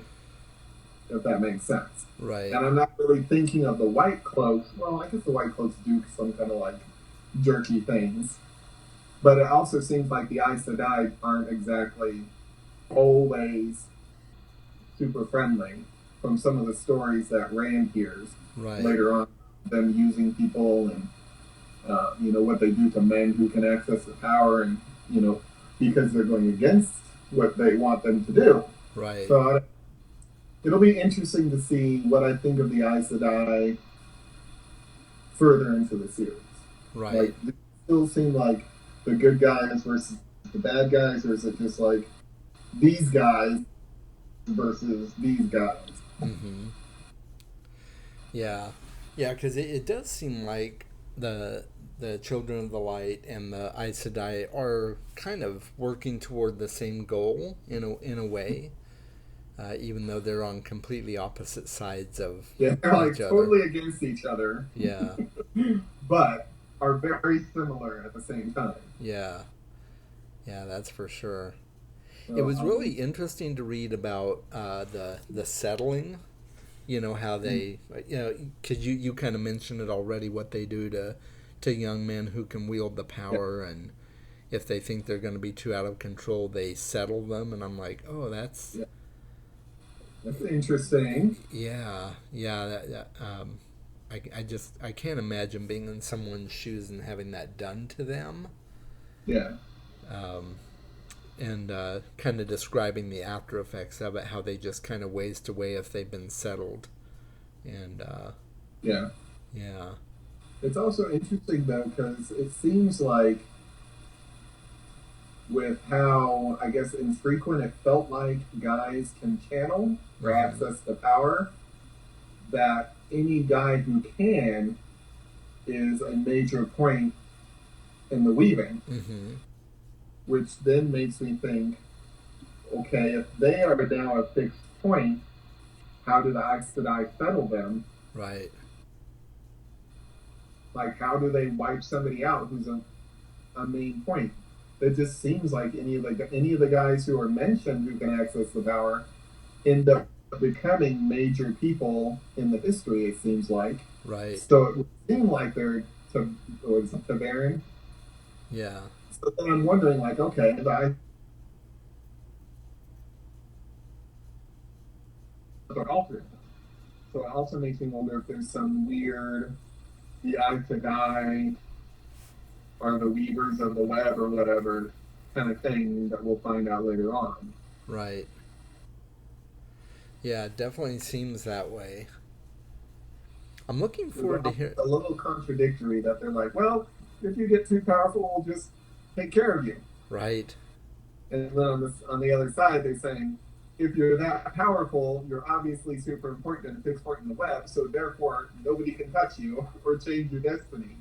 if that makes sense. Right. And I'm not really thinking of the White Cloaks. Well, I guess the White Cloaks do some kind of like jerky things. But it also seems like the Aes Sedai aren't exactly always super friendly from some of the stories that Rand hears later on, them using people and, what they do to men who can access the power and, because they're going against what they want them to do. Right. So it'll be interesting to see what I think of the Aes Sedai further into the series. Right. Like, does it still seem like the good guys versus the bad guys, or is it just like these guys versus these guys? Mm-hmm. Yeah. Yeah, because it does seem like the Children of the Light and the Aes Sedai are kind of working toward the same goal in a way. Even though they're on completely opposite sides of they're like totally against each other. Yeah. But are very similar at the same time. Yeah. Yeah, that's for sure. So, it was really interesting to read about the settling. How they, because you kind of mentioned it already, what they do to young men who can wield the power, and if they think they're going to be too out of control, they settle them. And I'm like, oh, that's... Yeah. That's interesting. Yeah. I can't imagine being in someone's shoes and having that done to them. Yeah. And kind of describing the after effects of it, how they just kind of waste away if they've been settled. And yeah. It's also interesting though, because it seems like with how, I guess, infrequent it felt like guys can channel or access the power, that any guy who can is a major point in the weaving. Mm-hmm. Which then makes me think, okay, if they are now a fixed point, how do the Aes Sedai settle them? Right. Like, how do they wipe somebody out who's a main point? It just seems like any of the guys who are mentioned who can access the power end up becoming major people in the history, it seems like. Right. So it would seem like they're Ta'veren. Yeah. So then I'm wondering, like, okay, they're altered. So it also makes me wonder if there's some weird, the Aes Sedai or the weavers of the web or whatever kind of thing that we'll find out later on. Right. Yeah, it definitely seems that way. I'm looking forward to hearing... A little contradictory that they're like, well, if you get too powerful, we'll just take care of you. Right. And then on the other side, they're saying, if you're that powerful, you're obviously super important and a fixed point in the web, so therefore nobody can touch you or change your destiny.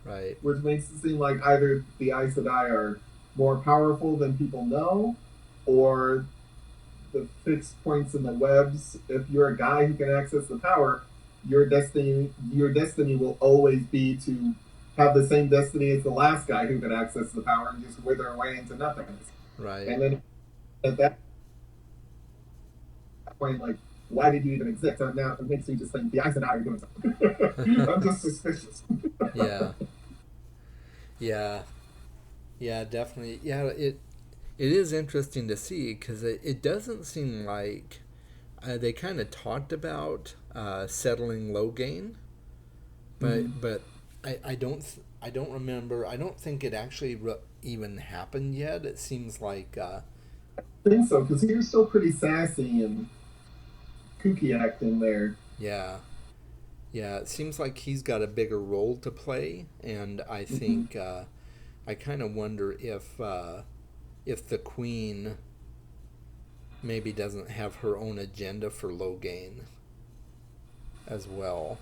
Right. Which makes it seem like either the Aes Sedai are more powerful than people know, or the fixed points in the webs, if you're a guy who can access the power, your destiny will always be to have the same destiny as the last guy who could access the power and just wither away into nothingness. Right. And then at that point, like, why did you even exist? So now it makes me just think the Aes Sedai are doing something. I'm just suspicious. Yeah, definitely. Yeah, it is interesting to see, because it doesn't seem like they kind of talked about settling Logain, but I don't remember. I don't think it actually even happened yet. It seems like I think so, because he was still pretty sassy and kooky acting there. yeah. Yeah, it seems like he's got a bigger role to play, and I Hmm. think I kind of wonder if the Queen maybe doesn't have her own agenda for Logain as well.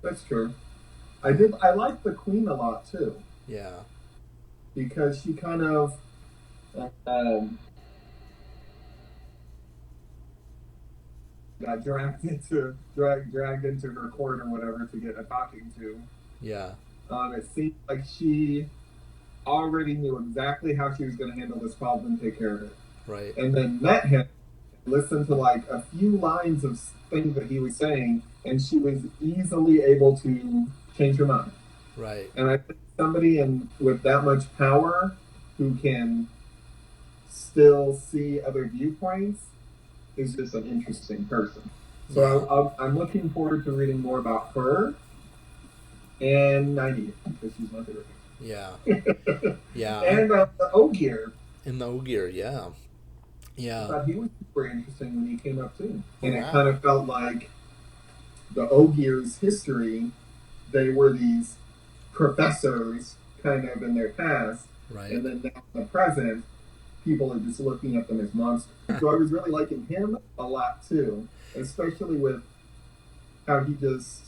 That's true. I like the Queen a lot too, Yeah, because she kind of um, got dragged into her court or whatever to get a talking to. yeah, It seemed like she already knew exactly how she was going to handle this problem and take care of it, right, and then met him, listened to like a few lines of things that he was saying, and she was easily able to change her mind. right. And I think somebody with that much power who can still see other viewpoints is just an interesting person. Yeah, So I'm looking forward to reading more about her and Nynaeve because she's my favorite. yeah, yeah. And the Ogier. In the Ogier, yeah, I yeah. thought he was super interesting when he came up too. Oh And it kind wow, of felt like the Ogier's history, they were these professors kind of in their past, right. and then now in the present, people are just looking at them as monsters. So I was really liking him a lot too, especially with how he just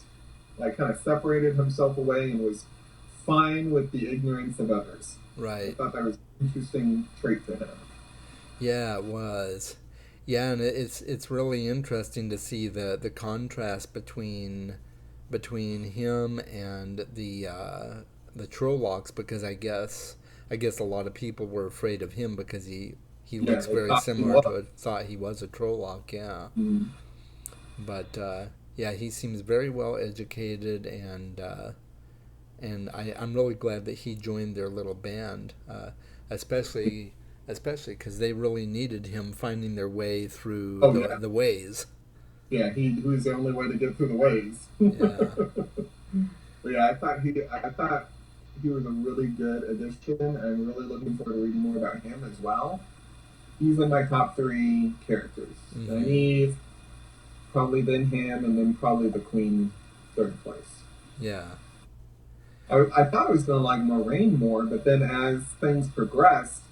like kind of separated himself away and was fine with the ignorance of others. I Right. thought that was an interesting trait to have. Yeah, it was. Yeah, and it's really interesting to see the contrast between him and the Trollocs because I guess a lot of people were afraid of him because he Yeah, looks they very thought he similar to was. a thought he was a Trolloc, yeah. Mm. But yeah, he seems very well educated and I'm really glad that he joined their little band, especially especially because they really needed him finding their way through Oh yeah, the ways. yeah. He was the only way to get through the ways. Yeah, But yeah, I thought he was a really good addition. I'm really looking forward to reading more about him as well. He's in my top three characters. mm-hmm. Nynaeve, probably then him, and then probably the Queen third place. Yeah, I thought I was going to like Moraine more, but then as things progressed,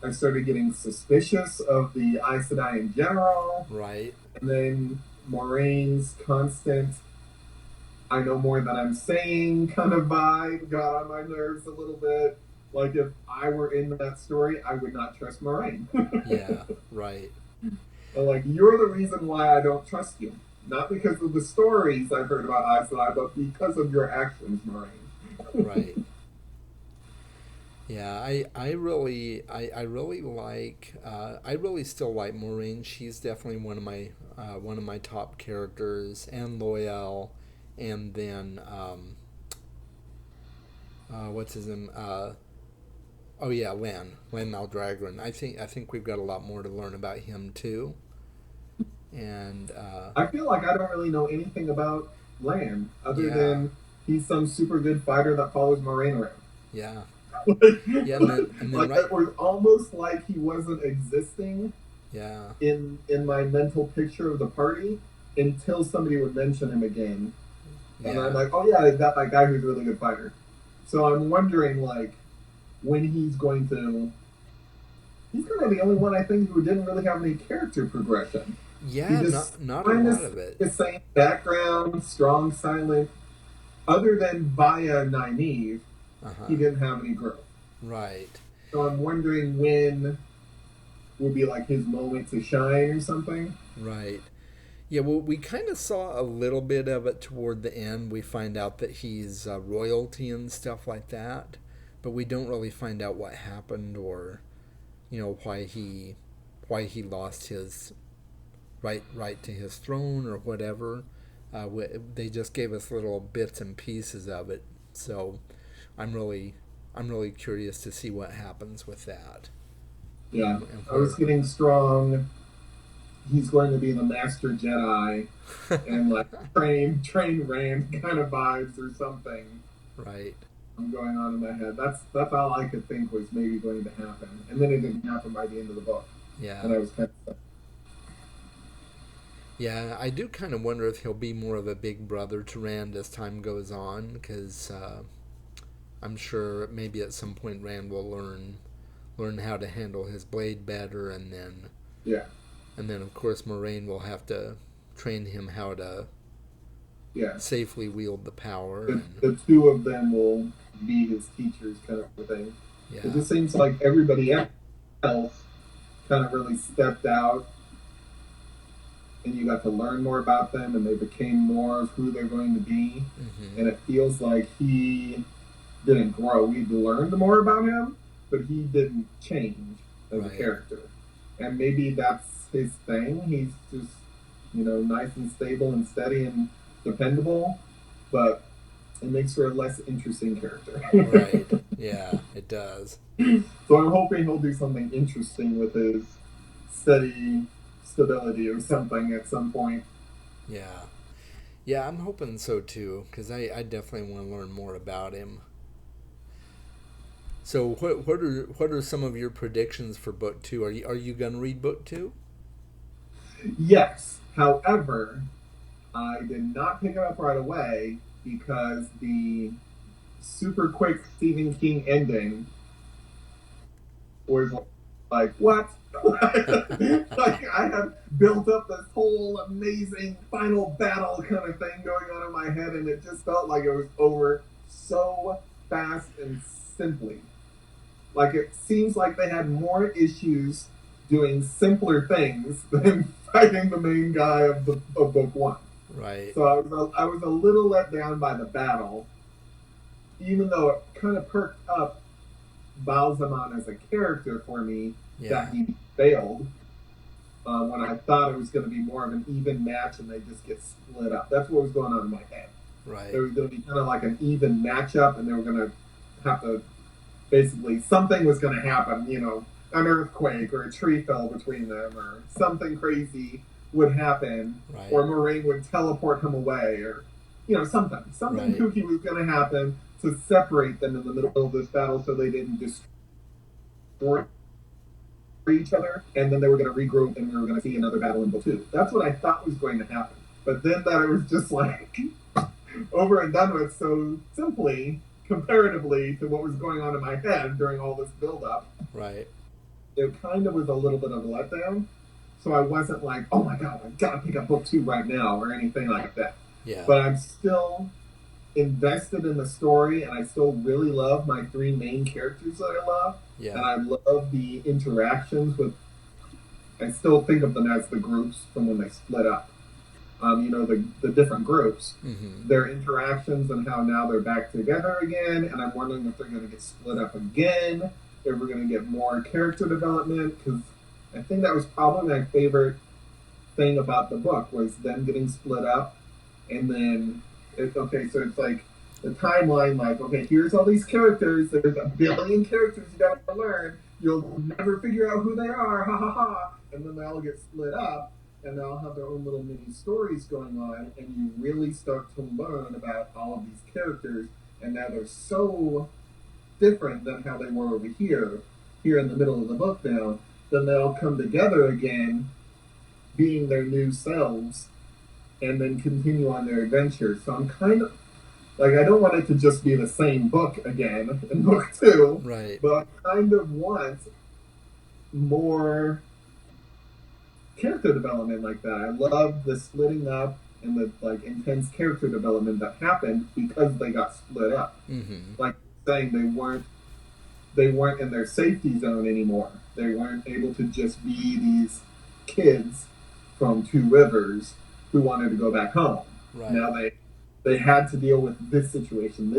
I started getting suspicious of the Aes Sedai in general, right. and then Moraine's constant I know more than I'm saying kind of vibe got on my nerves a little bit. Like if I were in that story, I would not trust Moraine. Yeah, right, Like you're the reason why I don't trust you, not because of the stories I've heard about Aes Sedai, but because of your actions, Moraine. right. Yeah, I really like I really still like Maureen. She's definitely one of my top characters and Loyal, and then what's his name? Oh yeah, Lan Maldragon. I think we've got a lot more to learn about him too. And I feel like I don't really know anything about Lan other yeah, than he's some super good fighter that follows Moraine around. yeah, like, yeah, and then like right, it was almost like he wasn't existing yeah, in my mental picture of the party until somebody would mention him again, and I'm yeah, like, oh yeah, they've got that guy who's a really good fighter. So I'm wondering like when he's kind of the only one I think who didn't really have any character progression. He yeah. just Not a kind lot of of it. the same background, strong, silent. Other than via Nynaeve, Uh he huh. didn't have any growth. Right. So I'm wondering when would be like his moment to shine or something. Right. Yeah, well, we kind of saw a little bit of it toward the end. We find out that he's royalty and stuff like that, but we don't really find out what happened or, why he lost his right to his throne or whatever. They just gave us little bits and pieces of it, so I'm really I'm really curious to see what happens with that Yeah, and I was where. getting strong he's going to be the Master Jedi and like train Rand kind of vibes or something. Right. Going on in my head. That's all I could think was maybe going to happen, and then it didn't happen by the end of the book. Yeah. And I was kind of. Yeah, I do kind of wonder if he'll be more of a big brother to Rand as time goes on, because I'm sure maybe at some point Rand will learn how to handle his blade better, and then Yeah. And then of course Moraine will have to train him how to safely wield the power. The two of them will be his teachers, kind of thing. Yeah. It just seems like everybody else kind of really stepped out, and you got to learn more about them, and they became more of who they're going to be. Mm-hmm. And it feels like he didn't grow. We learned more about him, but he didn't change as a character. And maybe that's his thing. He's just, nice and stable and steady and dependable, but it makes for a less interesting character. Right. Yeah, it does. So I'm hoping he'll do something interesting with his stability or something at some point. Yeah. Yeah, I'm hoping so too, because I definitely want to learn more about him. So what are some of your predictions for book 2? Are you gonna read book 2? Yes. However, I did not pick it up right away because the super quick Stephen King ending was like, what? Like, I had built up this whole amazing final battle kind of thing going on in my head, and it just felt like it was over so fast and simply. Like, it seems like they had more issues doing simpler things than fighting the main guy of book 1. Right. So I was a little let down by the battle, even though it kind of perked up Balzaman as a character for me. That he failed when I thought it was going to be more of an even match, and they just get split up. That's what was going on in my head. Right. There was going to be kind of like an even matchup, and they were going to have to basically, something was going to happen, an earthquake or a tree fell between them, or something crazy would happen, right. Or Moraine would teleport him away, or something right. Kooky was going to happen to separate them in the middle of this battle, so they didn't destroy each other, and then they were going to regroup, and we were going to see another battle in book 2. That's what I thought was going to happen, but then that it was just like over and done with so simply comparatively to what was going on in my head during all this build-up. Right. It kind of was a little bit of a letdown. So I wasn't like, oh my god, I've got to pick up book 2 right now or anything like that. Yeah. But I'm still invested in the story, and I still really love my 3 main characters that I love. Yeah. And I love the interactions with, I still think of them as the groups from when they split up. The different groups, mm-hmm. their interactions and how now they're back together again, and I'm wondering if they're going to get split up again, if we're going to get more character development, because I think that was probably my favorite thing about the book, was them getting split up, and then, so it's like, the timeline, like, okay, here's all these characters, there's a billion characters you got to learn, you'll never figure out who they are, ha ha ha, and then they all get split up, and they all have their own little mini stories going on, and you really start to learn about all of these characters, and now they're so different than how they were over here in the middle of the book now, then they'll come together again, being their new selves, and then continue on their adventure. So I'm kind of, like, I don't want it to just be the same book again in book 2, right? But I kind of want more character development like that. I love the splitting up and the intense character development that happened because they got split up. Mm-hmm. Like saying they weren't in their safety zone anymore. They weren't able to just be these kids from 2 Rivers who wanted to go back home. Right. Now they had to deal with this situation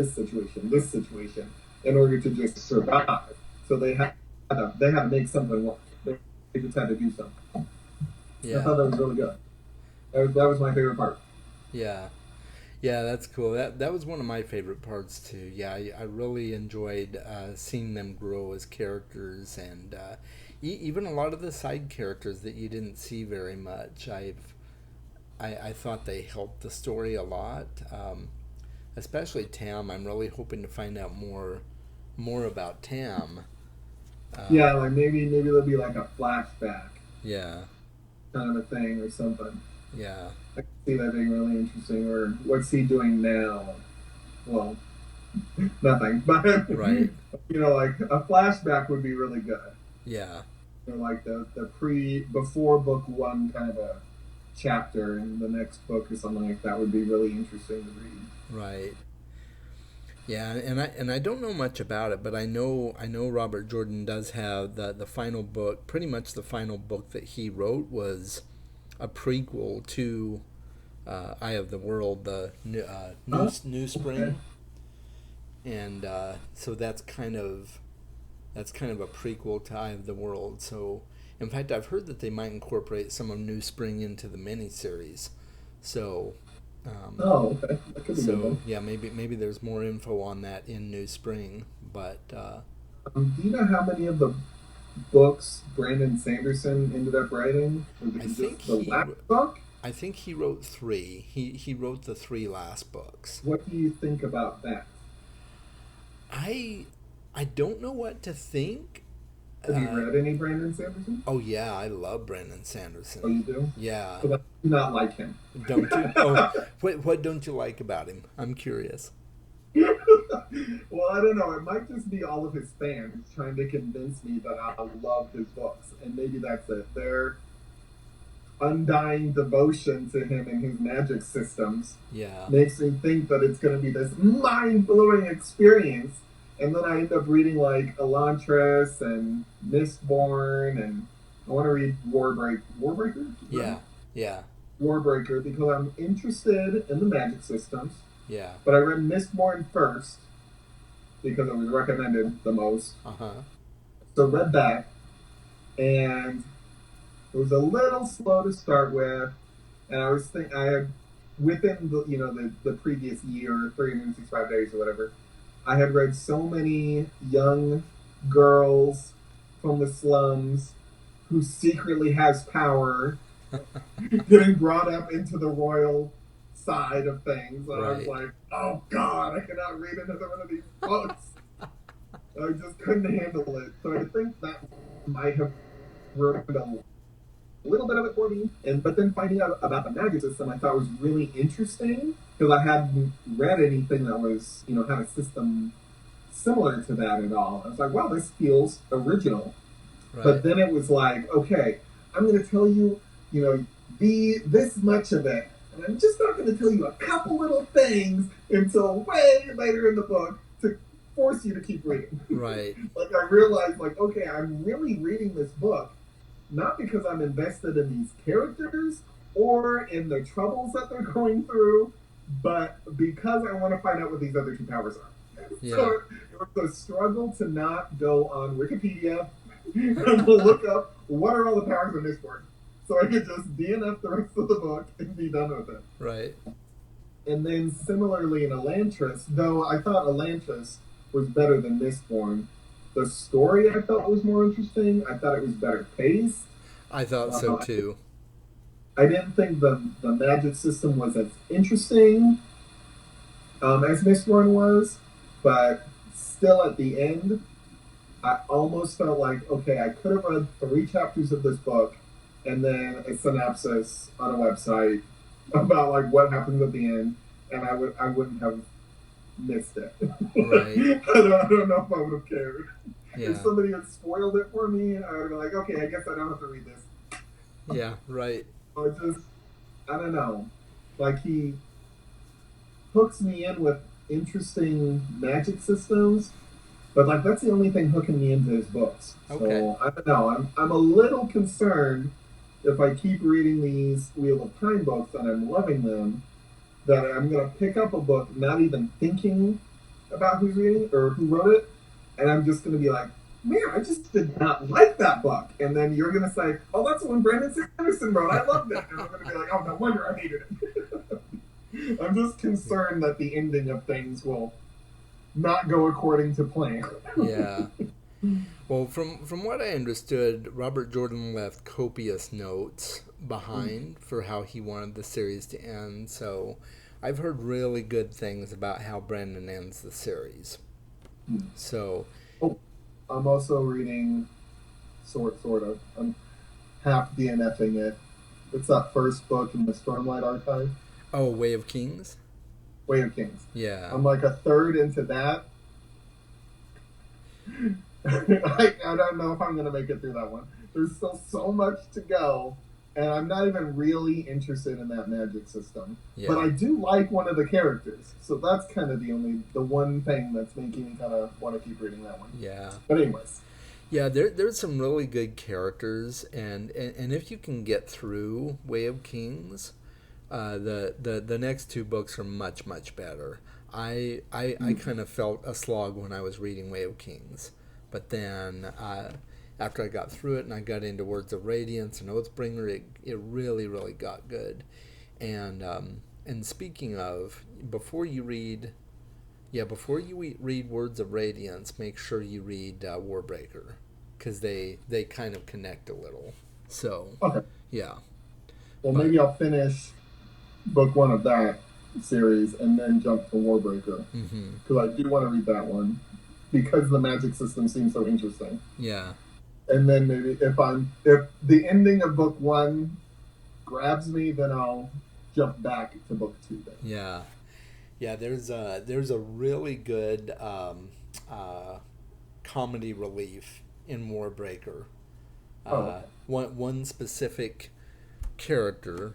in order to just survive. So they had to make something work. They just had to do something. Yeah. I thought that was really good. That was my favorite part. Yeah. Yeah, that's cool. That was one of my favorite parts too. Yeah, I really enjoyed seeing them grow as characters, and Even a lot of the side characters that you didn't see very much, I thought they helped the story a lot. Especially Tam. I'm really hoping to find out more about Tam. Yeah, like maybe there'll be like a flashback Yeah, kind of a thing or something. yeah, I can see that being really interesting. Or what's he doing now? Well, nothing. But right. like a flashback would be really good. Yeah, Like the before book one kind of a chapter in the next book or something like that would be really interesting to read. right. Yeah, and I don't know much about it, but I know Robert Jordan does have the final book. Pretty much the final book that he wrote was a prequel to Eye of the World, the Oh, New okay. Spring, and so that's kind of a prequel to Eye of the World. So, in fact, I've heard that they might incorporate some of New Spring into the miniseries. So, um, Oh, okay. That could be so good. yeah, maybe there's more info on that in New Spring. But Do you know how many of the books Brandon Sanderson ended up writing? Was I it think just the he last book? I think he wrote three. He wrote the three last books. What do you think about that? I I don't know what to think. Have you Uh, read any Brandon Sanderson? oh yeah, I love Brandon Oh, Sanderson. you do? Yeah, But I do not like him. don't you? Oh, what don't you like about him? I'm curious. Well, I don't know. It might just be all of his fans trying to convince me that I love his books, and maybe that's it. Their undying devotion to him and his magic systems Yeah, makes me think that it's going to be this mind blowing experience. And then I end up reading like Elantris and Mistborn, and I want to read Warbreaker? yeah, yeah, Warbreaker because I'm interested in the magic systems. yeah. But I read Mistborn first because it was recommended the most. Uh huh. So read that, and it was a little slow to start with. And I had within the previous year, 365 days or whatever, I had read so many young girls from the slums who secretly has power getting brought up into the royal side of things. And I was Right. like, oh God, I cannot read another one of these books. I just couldn't handle it. So I think that might have ruined a little bit of it for me. And but then finding out about the magic system, I thought was really interesting because I hadn't read anything that was had a system similar to that at all. I was like, wow, this feels original. Right. But then it was like, okay, I'm going to tell you, be this much of it. And I'm just not going to tell you a couple little things until way later in the book to force you to keep reading. Right. Like I realized, like, okay, I'm really reading this book not because I'm invested in these characters or in the troubles that they're going through, but because I want to find out what these other two powers are. Yeah. So it was a struggle to not go on Wikipedia and look up what are all the powers in this board, so I could just DNF the rest of the book and be done with it. Right. And then similarly in Elantris, though I thought Elantris was better than Mistborn, the story I felt was more interesting. I thought it was better paced. I thought so Uh, too. I didn't think the magic system was as interesting as Mistborn was, but still at the end, I almost felt like, okay, I could have read 3 chapters of this book and then a synopsis on a website about like what happens at the end, and I wouldn't have missed it. Right. I don't know if I would have cared. If Yeah. somebody had spoiled it for me, I would have been like, okay, I guess I don't have to read this. Yeah. Right. Or just, I don't know. Like he hooks me in with interesting magic systems, but like that's the only thing hooking me into his books. Okay. So I don't know. I'm a little concerned if I keep reading these Wheel of Time books and I'm loving them, that I'm gonna pick up a book not even thinking about who's reading or who wrote it, and I'm just gonna be like, man, I just did not like that book. And then you're gonna say, oh, that's the one Brandon Sanderson wrote. I loved it. And I'm gonna be like, oh, no wonder I hated it. I'm just concerned that the ending of things will not go according to plan. Yeah. Well, from what I understood, Robert Jordan left copious notes Mm, behind for how he wanted the series to end. So, I've heard really good things about how Brandon ends the series. mm. So, Oh, I'm also reading sort of. I'm half DNFing it. It's that first book in the Stormlight Archive, oh, Way of Kings. Way of Kings. Yeah, I'm like a third into that. I don't know if I'm gonna make it through that one. There's still so much to go, and I'm not even really interested in that magic system. But yeah, I do like one of the characters, so that's kind of the one thing that's making me kind of want to keep reading that one. yeah. But anyways, Yeah, there's some really good characters, and if you can get through Way of Kings, the next two books are much much better. I mm, kind of felt a slog when I was reading Way of Kings, but then after I got through it and I got into Words of Radiance and Oathbringer, it really really got good. And speaking of, before you read before you read Words of Radiance, make sure you read Warbreaker, because they kind of connect a little. So okay. yeah, Well, but maybe I'll finish book one of that series and then jump to Warbreaker mm-hmm, because I do want to read that one because the magic system seems so interesting. yeah, And then maybe if the ending of book one grabs me, then I'll jump back to book two. Then yeah, yeah. There's a really good comedy relief in Warbreaker. oh okay. One specific character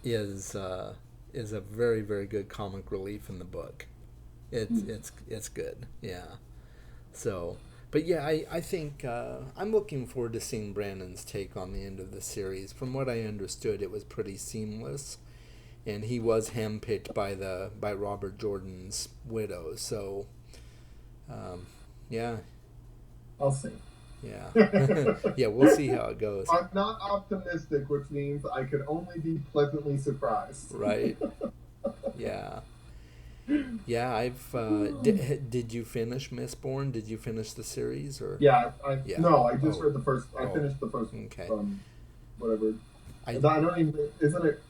is is a very very good comic relief in the book. Hmm. It's good. Yeah. So, but yeah, I think I'm looking forward to seeing Brandon's take on the end of the series. From what I understood, it was pretty seamless, and he was handpicked by Robert Jordan's widow. So, um, yeah, I'll see. yeah, I'm yeah. We'll see how it goes. not optimistic, which means I could only be pleasantly surprised. Right? Yeah, yeah. I've did you finish Mistborn? Did you finish the series or? Yeah, I Yeah. no, I just Oh, read the first. I oh. finished the first Okay. whatever. I I don't even. Isn't it?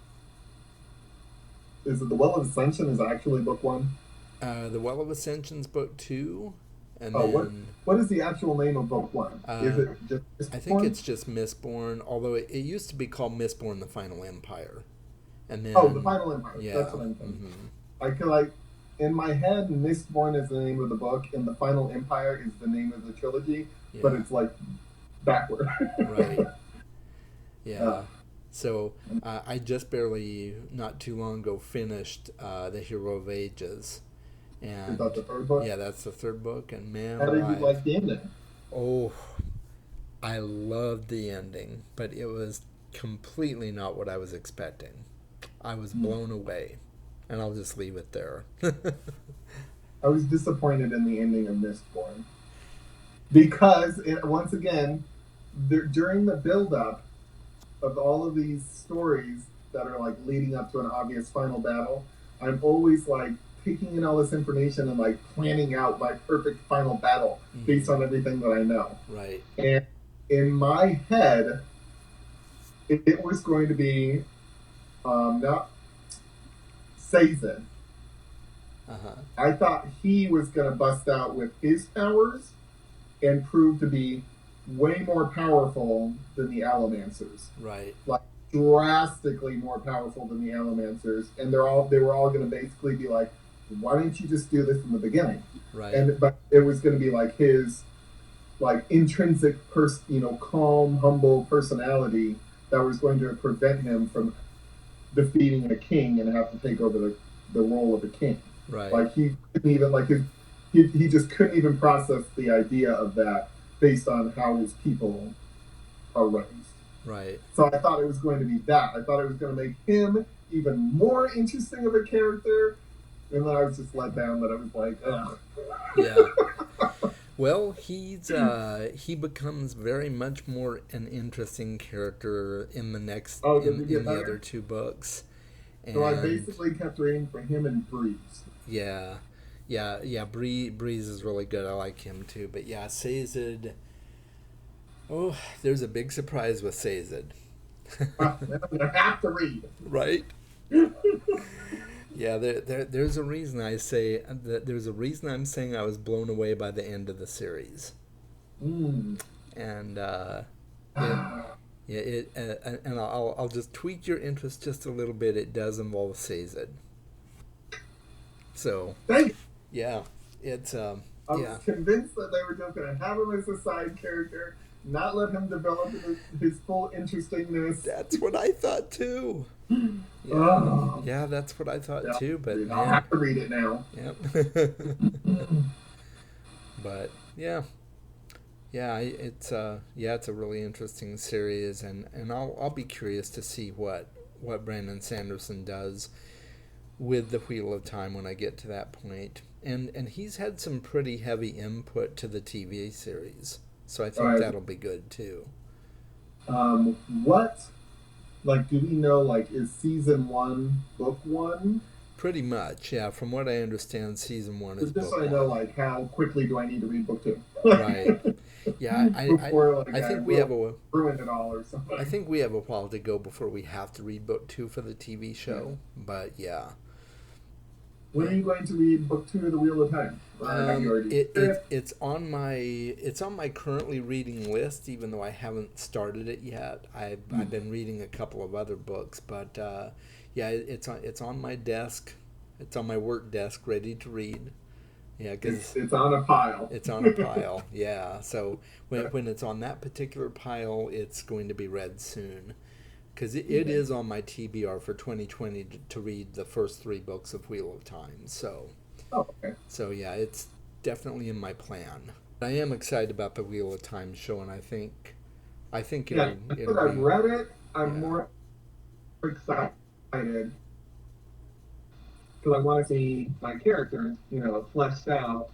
Is it the Well of Ascension? Is actually book one? The Well of Ascension's book two, and Oh, then what is the actual name of book one? Is uh, it just I think one? it's just Mistborn. Although it used to be called Mistborn: The Final Empire, and Oh, the then Final Empire. That's yeah, what I'm thinking. mm-hmm, I feel like in my head, Mistborn is the name of the book, and the Final Empire is the name of the trilogy, but yeah, it's like backward. right, uh, yeah. So I just barely, not too long ago, finished the Hero of Ages, is that and the third book? yeah, that's the third book. And man How did you alive, like the ending? oh, I loved the ending, but it was completely not what I was expecting. I was Hmm. blown away, and I'll just leave it there. I was disappointed in the ending of Mistborn because once again, during the build-up of all of these stories that are like leading up to an obvious final battle, I'm always like taking in all this information and like planning out my perfect final battle based hmm. on everything that I know. Right. And in my head, it was going to be not Sazin. Uh huh. I thought he was going to bust out with his powers and prove to be way more powerful than the Allomancers. Right. Like drastically more powerful than the Allomancers, and they were all going to basically be like, "Why didn't you just do this in the beginning?" Right. And but it was going to be like his like intrinsic calm, humble personality that was going to prevent him from defeating a king and have to take over the role of a king. Right. Like he couldn't even like he just couldn't even process the idea of that based on how his people are raised. Right. So I thought it was going to be that. I thought it was going to make him even more interesting of a character. And then I was just let down that I was like, ugh. Yeah. Well, he becomes very much more an interesting character in the next Oh, does he in get the other better? two books, So I and basically kept reading for him and Breeze. yeah, Yeah. Breeze is really good. I like him too. But yeah, Sazed. Oh, there's a big surprise with Sazed. I'm gonna have to read. Right? Yeah, there's a reason I say that. There's a reason I'm saying I was blown away by the end of the series, Mm. and it yeah it and I'll just tweak your interest just a little bit. It does involve Sazed, so Thank yeah, it's I was yeah, convinced that they were just going to have him as a side character, not let him develop his full interestingness. that's what I thought too. Yeah, Oh, yeah, that's what I thought yeah, too. But I'll man, have to read it now. yep. But yeah, it's a really interesting series, and I'll be curious to see what Brandon Sanderson does with the Wheel of Time when I get to that point. And he's had some pretty heavy input to the TV series, so I think Right. that'll be good too. What, like, do we know, like, is season one, book one? Pretty much, yeah. From what I understand, season one is Just book so I know, one. like, how quickly do I need to read book two? Right. Yeah, Before, like, I I think we have ruin it all or I something. think we have a while to go before we have to read book two for the TV show. But yeah, When yeah. are you going to read book two of The Wheel of Time? Or have you already read it? It's on my currently reading list, even though I haven't started it yet. I've been reading a couple of other books, but yeah, it's on my desk. It's on my work desk, ready to read. Yeah, because It's on a pile. it's on a pile. Yeah, so when it's on that particular pile, it's going to be read soon. Because it Okay. is on my TBR for 2020 to read the first three books of Wheel of Time. Oh, okay. So yeah, it's definitely in my plan. I am excited about the Wheel of Time show, and I think Yeah, now it'll that I've be read it, I'm yeah, more excited because I want to see my characters, fleshed out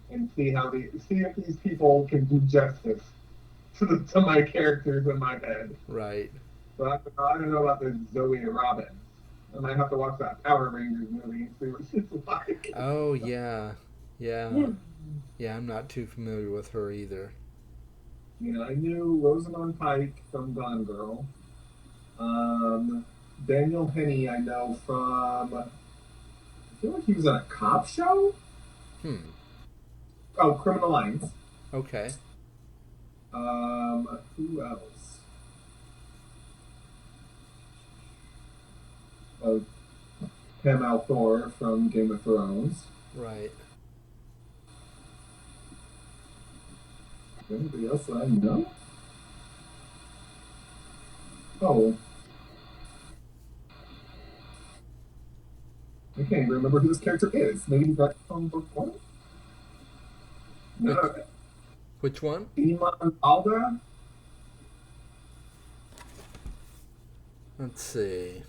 and see if these people can do justice to my characters in my head. right. So I don't know about this Zoe and Robin. I might have to watch that Power Rangers movie and see what she's like. Oh yeah, yeah, yeah. I'm not too familiar with her either. I knew Rosamund Pike from Gone Girl. Daniel Henney, I know from. I feel like he was in a cop show. Hmm. Oh, Criminal Minds. Okay. Who else? Oh, Pam Althor from Game of Thrones. Right. Anybody else that I know? Oh, I can't even remember who this character is. Maybe he's not from book one? Which No, which one? Iman Alda? Let's see.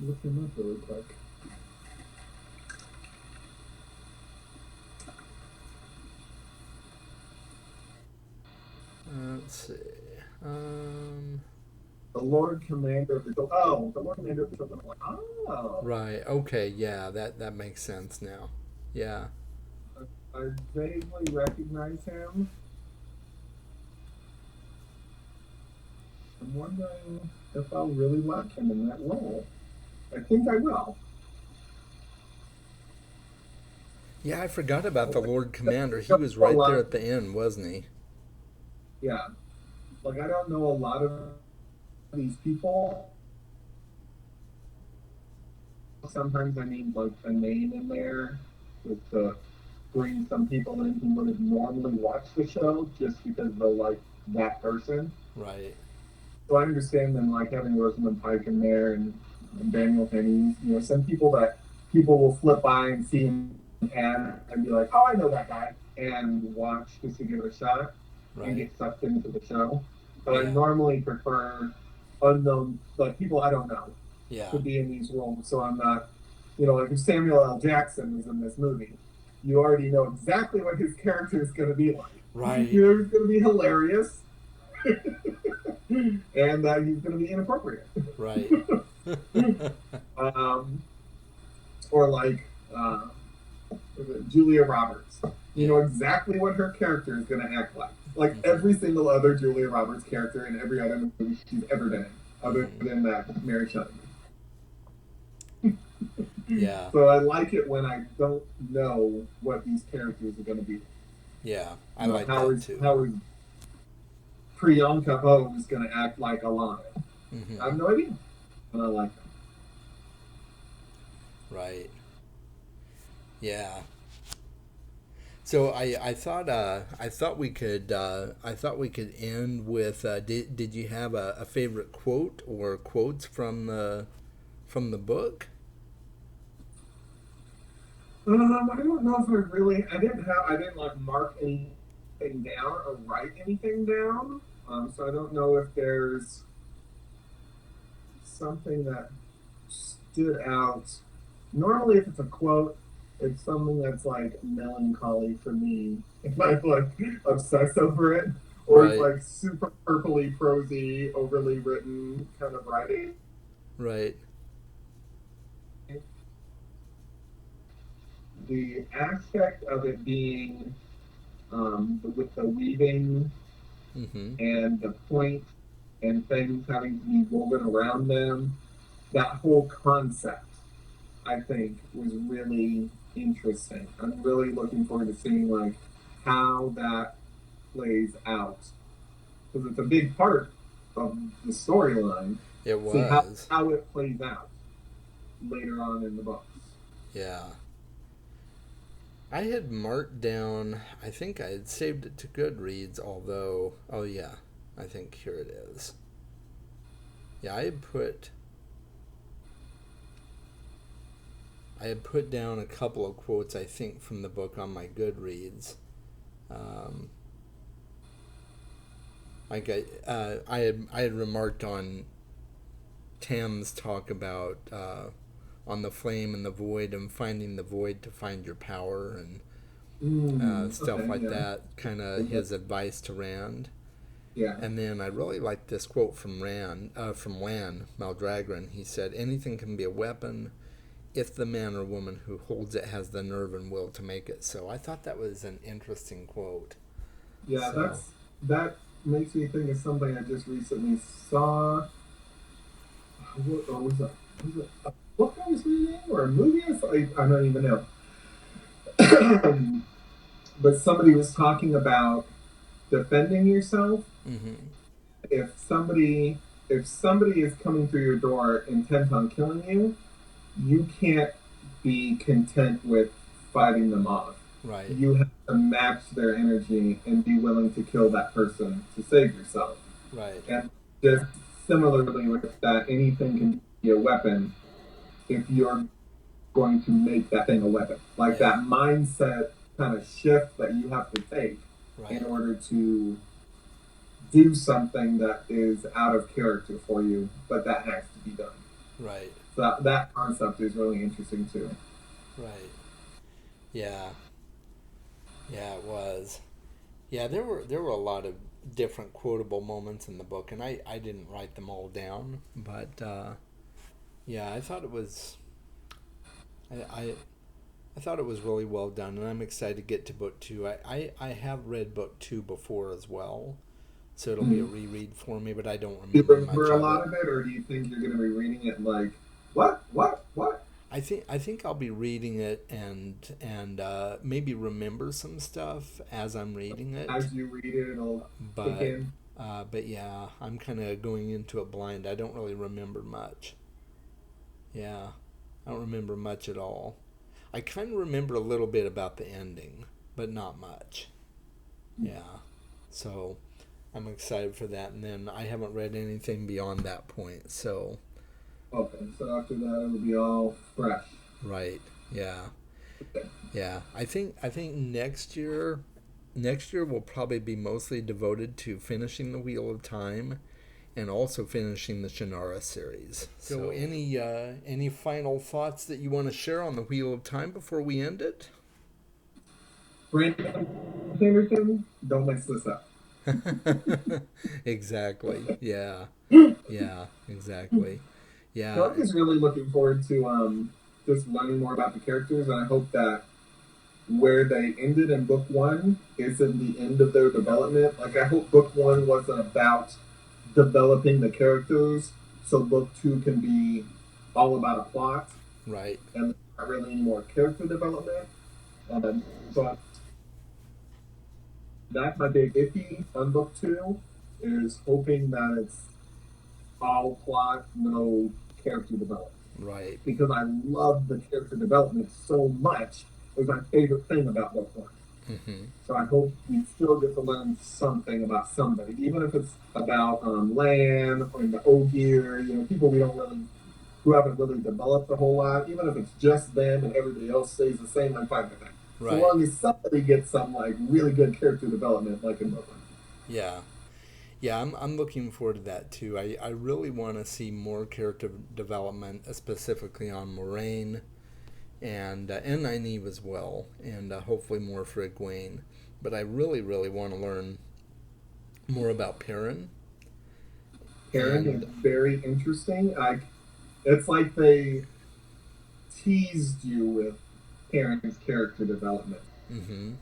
Look him up really quick. Let's see. Um. The Lord Commander of the Oh, the Lord Commander of the Children. Oh, Right. Okay. Yeah. That makes sense now. Yeah. I vaguely recognize him. I'm wondering if I'll really like him in that role. I think I will. Yeah. I forgot about the Lord Commander. He Don't was know a right there lot. at the end, wasn't he? Yeah, like I don't know a lot of these people. Sometimes I need like a name in there just to bring some people in who wouldn't normally watch the show just because they're like that person. Right. So I understand them like having Rosamund Pike in there and Daniel Henney, some people that people will flip by and see him and be like, oh, I know that guy, and watch just to give it a shot and Right. get sucked into the show. But I Yeah. normally prefer unknown, like people I don't know, Yeah. to be in these roles. So I'm not, like if Samuel L. Jackson is in this movie, you already know exactly what his character is going to be like. Right. He's going to be hilarious, and he's going to be inappropriate. Right. Um, or like Julia Roberts. You know exactly what her character is going to act like every single other Julia Roberts character in every other movie she's ever been in, other than that Mary Shelley. Yeah. So I like it when I don't know what these characters are going to be. Yeah, I like that too. How is Priyanka O is going to act like Alana? I have no idea, and I like that. Right. Yeah. So I thought we could end with did you have a favorite quote or quotes from the book? I don't know if I didn't like mark anything down or write anything down. So I don't know if there's something that stood out. Normally, if it's a quote, it's something that's like melancholy for me. If I like obsess over it, or Right. it's like super purpley, prosy, overly written kind of writing. Right. The aspect of it being with the weaving and the point and things having to be woven around them, that whole concept, I think, was really interesting. I'm really looking forward to seeing like how that plays out, because it's a big part of the storyline. It was. See how it plays out later on in the books. Yeah. I had marked down, I think I had saved it to Goodreads, although, oh yeah, I think here it is. Yeah, I had put down a couple of quotes, I think, from the book on my Goodreads. I had remarked on Tam's talk about on the flame and the void and finding the void to find your power and stuff like that. Kind of his advice to Rand. Yeah. And then I really liked this quote from Lan Maldragran. He said, "Anything can be a weapon if the man or woman who holds it has the nerve and will to make it." So I thought that was an interesting quote. Yeah, that makes me think of something I just recently saw. What was it? Was it a book I was reading or a movie? I don't even know. But somebody was talking about defending yourself. If somebody is coming through your door intent on killing you, you can't be content with fighting them off. Right. You have to match their energy and be willing to kill that person to save yourself. Right. And just similarly with that, anything can be a weapon if you're going to make that thing a weapon. Like that mindset kind of shift that you have to take in order to do something that is out of character for you, but that has to be done. Right. So that concept is really interesting too. Right. Yeah. Yeah, it was. Yeah, there were a lot of different quotable moments in the book, and I didn't write them all down, but yeah, I thought it was I thought it was really well done, and I'm excited to get to book 2. I have read book 2 before as well, so it'll be a reread for me, but I don't remember much. Do you remember much a lot of it, or do you think you're going to be reading it like what? I think I'll be reading it and maybe remember some stuff as I'm reading it. As you read it, it'll kick in. But yeah, I'm kind of going into it blind. I don't really remember much. Yeah, I don't remember much at all. I kind of remember a little bit about the ending, but not much. Yeah, so I'm excited for that. And then I haven't read anything beyond that point, so... Okay, so after that it'll be all fresh. Right. Yeah. Yeah. I think next year will probably be mostly devoted to finishing the Wheel of Time and also finishing the Shannara series. So any final thoughts that you want to share on the Wheel of Time before we end it? Brandon Sanderson, don't mess this up. Exactly. Yeah. Yeah, exactly. Yeah. Doug is really looking forward to just learning more about the characters, and I hope that where they ended in book one isn't the end of their development. Like, I hope book one wasn't about developing the characters, so book two can be all about a plot Right. and not really any more character development. But that's my big iffy on book two, is hoping that it's all plot, no character development. Right. Because I love the character development so much. It was my favorite thing about book one. Mm-hmm. So I hope we still get to learn something about somebody, even if it's about Lan or the Ogier, people who haven't really developed a whole lot. Even if it's just them and everybody else stays the same, I'm fine with that. Right. So long as somebody gets some like really good character development, like in book one. Yeah. Yeah, I'm looking forward to that too. I really want to see more character development, specifically on Moraine and Nynaeve as well, and hopefully more for Egwene. But I really, really want to learn more about Perrin. Perrin is very interesting. It's like they teased you with Perrin's character development. Mm-hmm.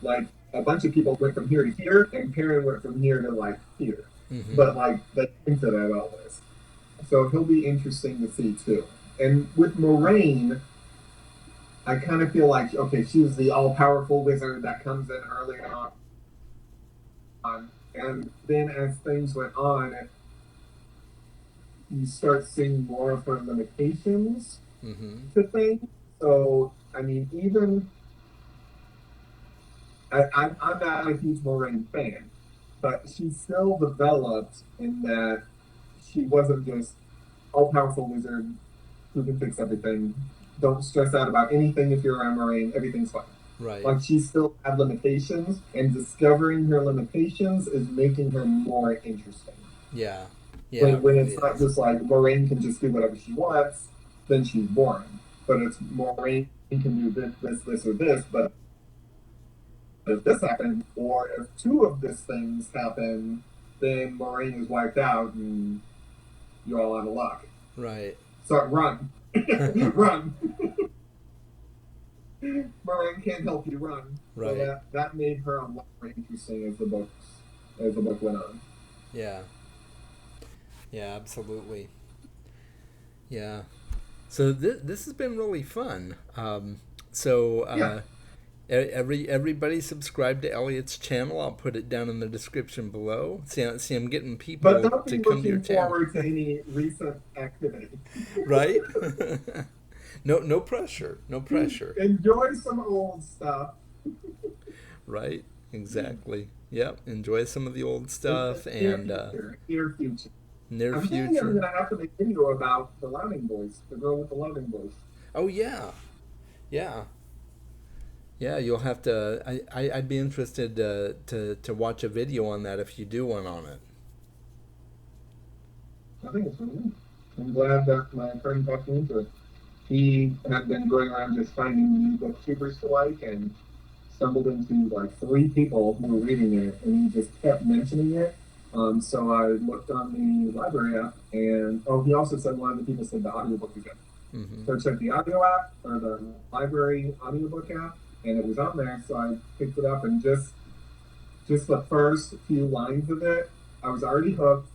Like, a bunch of people went from here to here, and Perrin went from here to like here. Mm-hmm. But like they hinted at all this, so he'll be interesting to see too. And with Moraine, I kind of feel like, okay, she was the all-powerful wizard that comes in early on, and then as things went on, you start seeing more of her limitations to things. So I mean, even I'm not a huge Moraine fan, but she still developed in that she wasn't just all-powerful wizard who can fix everything. Don't stress out about anything if you're around Moraine. Everything's fine. Right. Like, she still had limitations, and discovering her limitations is making her more interesting. Yeah. Yeah. When it's not just like Moraine can just do whatever she wants, then she's boring. But it's Moraine can do this, or this, but if this happens, or if two of these things happen, then Moraine is wiped out and you're all out of luck. Right. So run. Run. Moraine can't help you run. Right. So that made her a lot more interesting as the book went on. Yeah. Yeah, absolutely. Yeah. So this has been really fun. Yeah. Everybody subscribe to Elliot's channel. I'll put it down in the description below. See, I'm getting people but don't to be come to your looking channel. forward to any recent activity. Right? No pressure. No pressure. Enjoy some old stuff. Right? Exactly. Yep. Enjoy some of the old stuff Near future. I'm thinking I'm gonna have to make a video about the Loving Voice, the girl with the loving voice. Oh yeah. Yeah. Yeah, you'll have to. I'd be interested to watch a video on that if you do one on it. I think it's really good. I'm glad that my friend talked me into it. He had been going around just finding new booktubers to like, and stumbled into like 3 people who were reading it, and he just kept mentioning it. So I looked on the library app, and he also said one of the people said the audiobook is good. Mm-hmm. So I checked the audio app or the library audiobook app, and it was on there. So I picked it up, and just the first few lines of it, I was already hooked.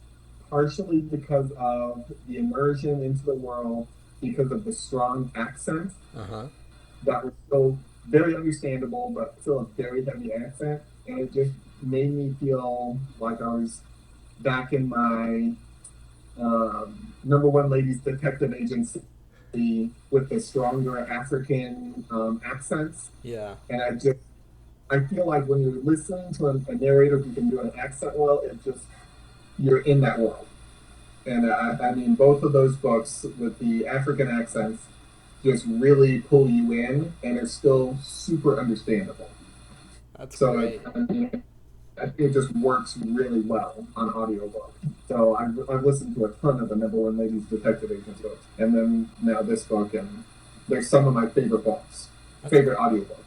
Partially because of the immersion into the world, because of the strong accent that was still very understandable, but still a very heavy accent, and it just made me feel like I was back in my number one ladies detective agency with the stronger African accents. Yeah. And I feel like when you're listening to a narrator who can do an accent well, you're in that world. And I mean, both of those books with the African accents just really pull you in, and are still super understandable. That's so great. I think it just works really well on audiobook. So I've listened to a ton of the number one ladies detective agent books, and then now this book, and they're some of my favorite books, favorite audiobooks.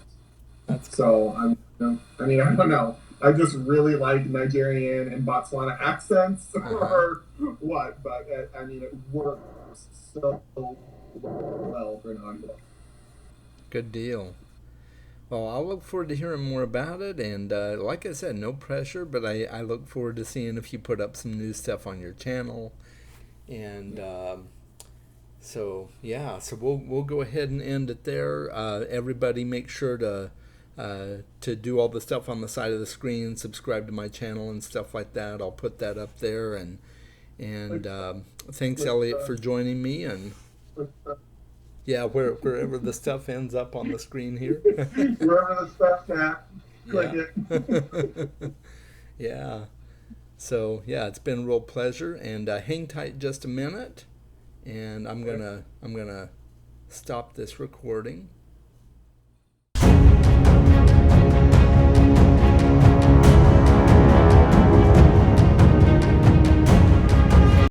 That's so I don't know. I just really like Nigerian and Botswana accents or what, but I mean, it works works so well for an audiobook. Good deal. Well, I'll look forward to hearing more about it. And like I said, no pressure, but I look forward to seeing if you put up some new stuff on your channel. And so we'll go ahead and end it there. Everybody, make sure to do all the stuff on the side of the screen, subscribe to my channel and stuff like that. I'll put that up there. And thanks, Elliot, for joining me. And yeah, wherever the stuff ends up on the screen here. Wherever the stuff's at, click it. Yeah. So yeah, it's been a real pleasure. And hang tight just a minute, and I'm gonna stop this recording.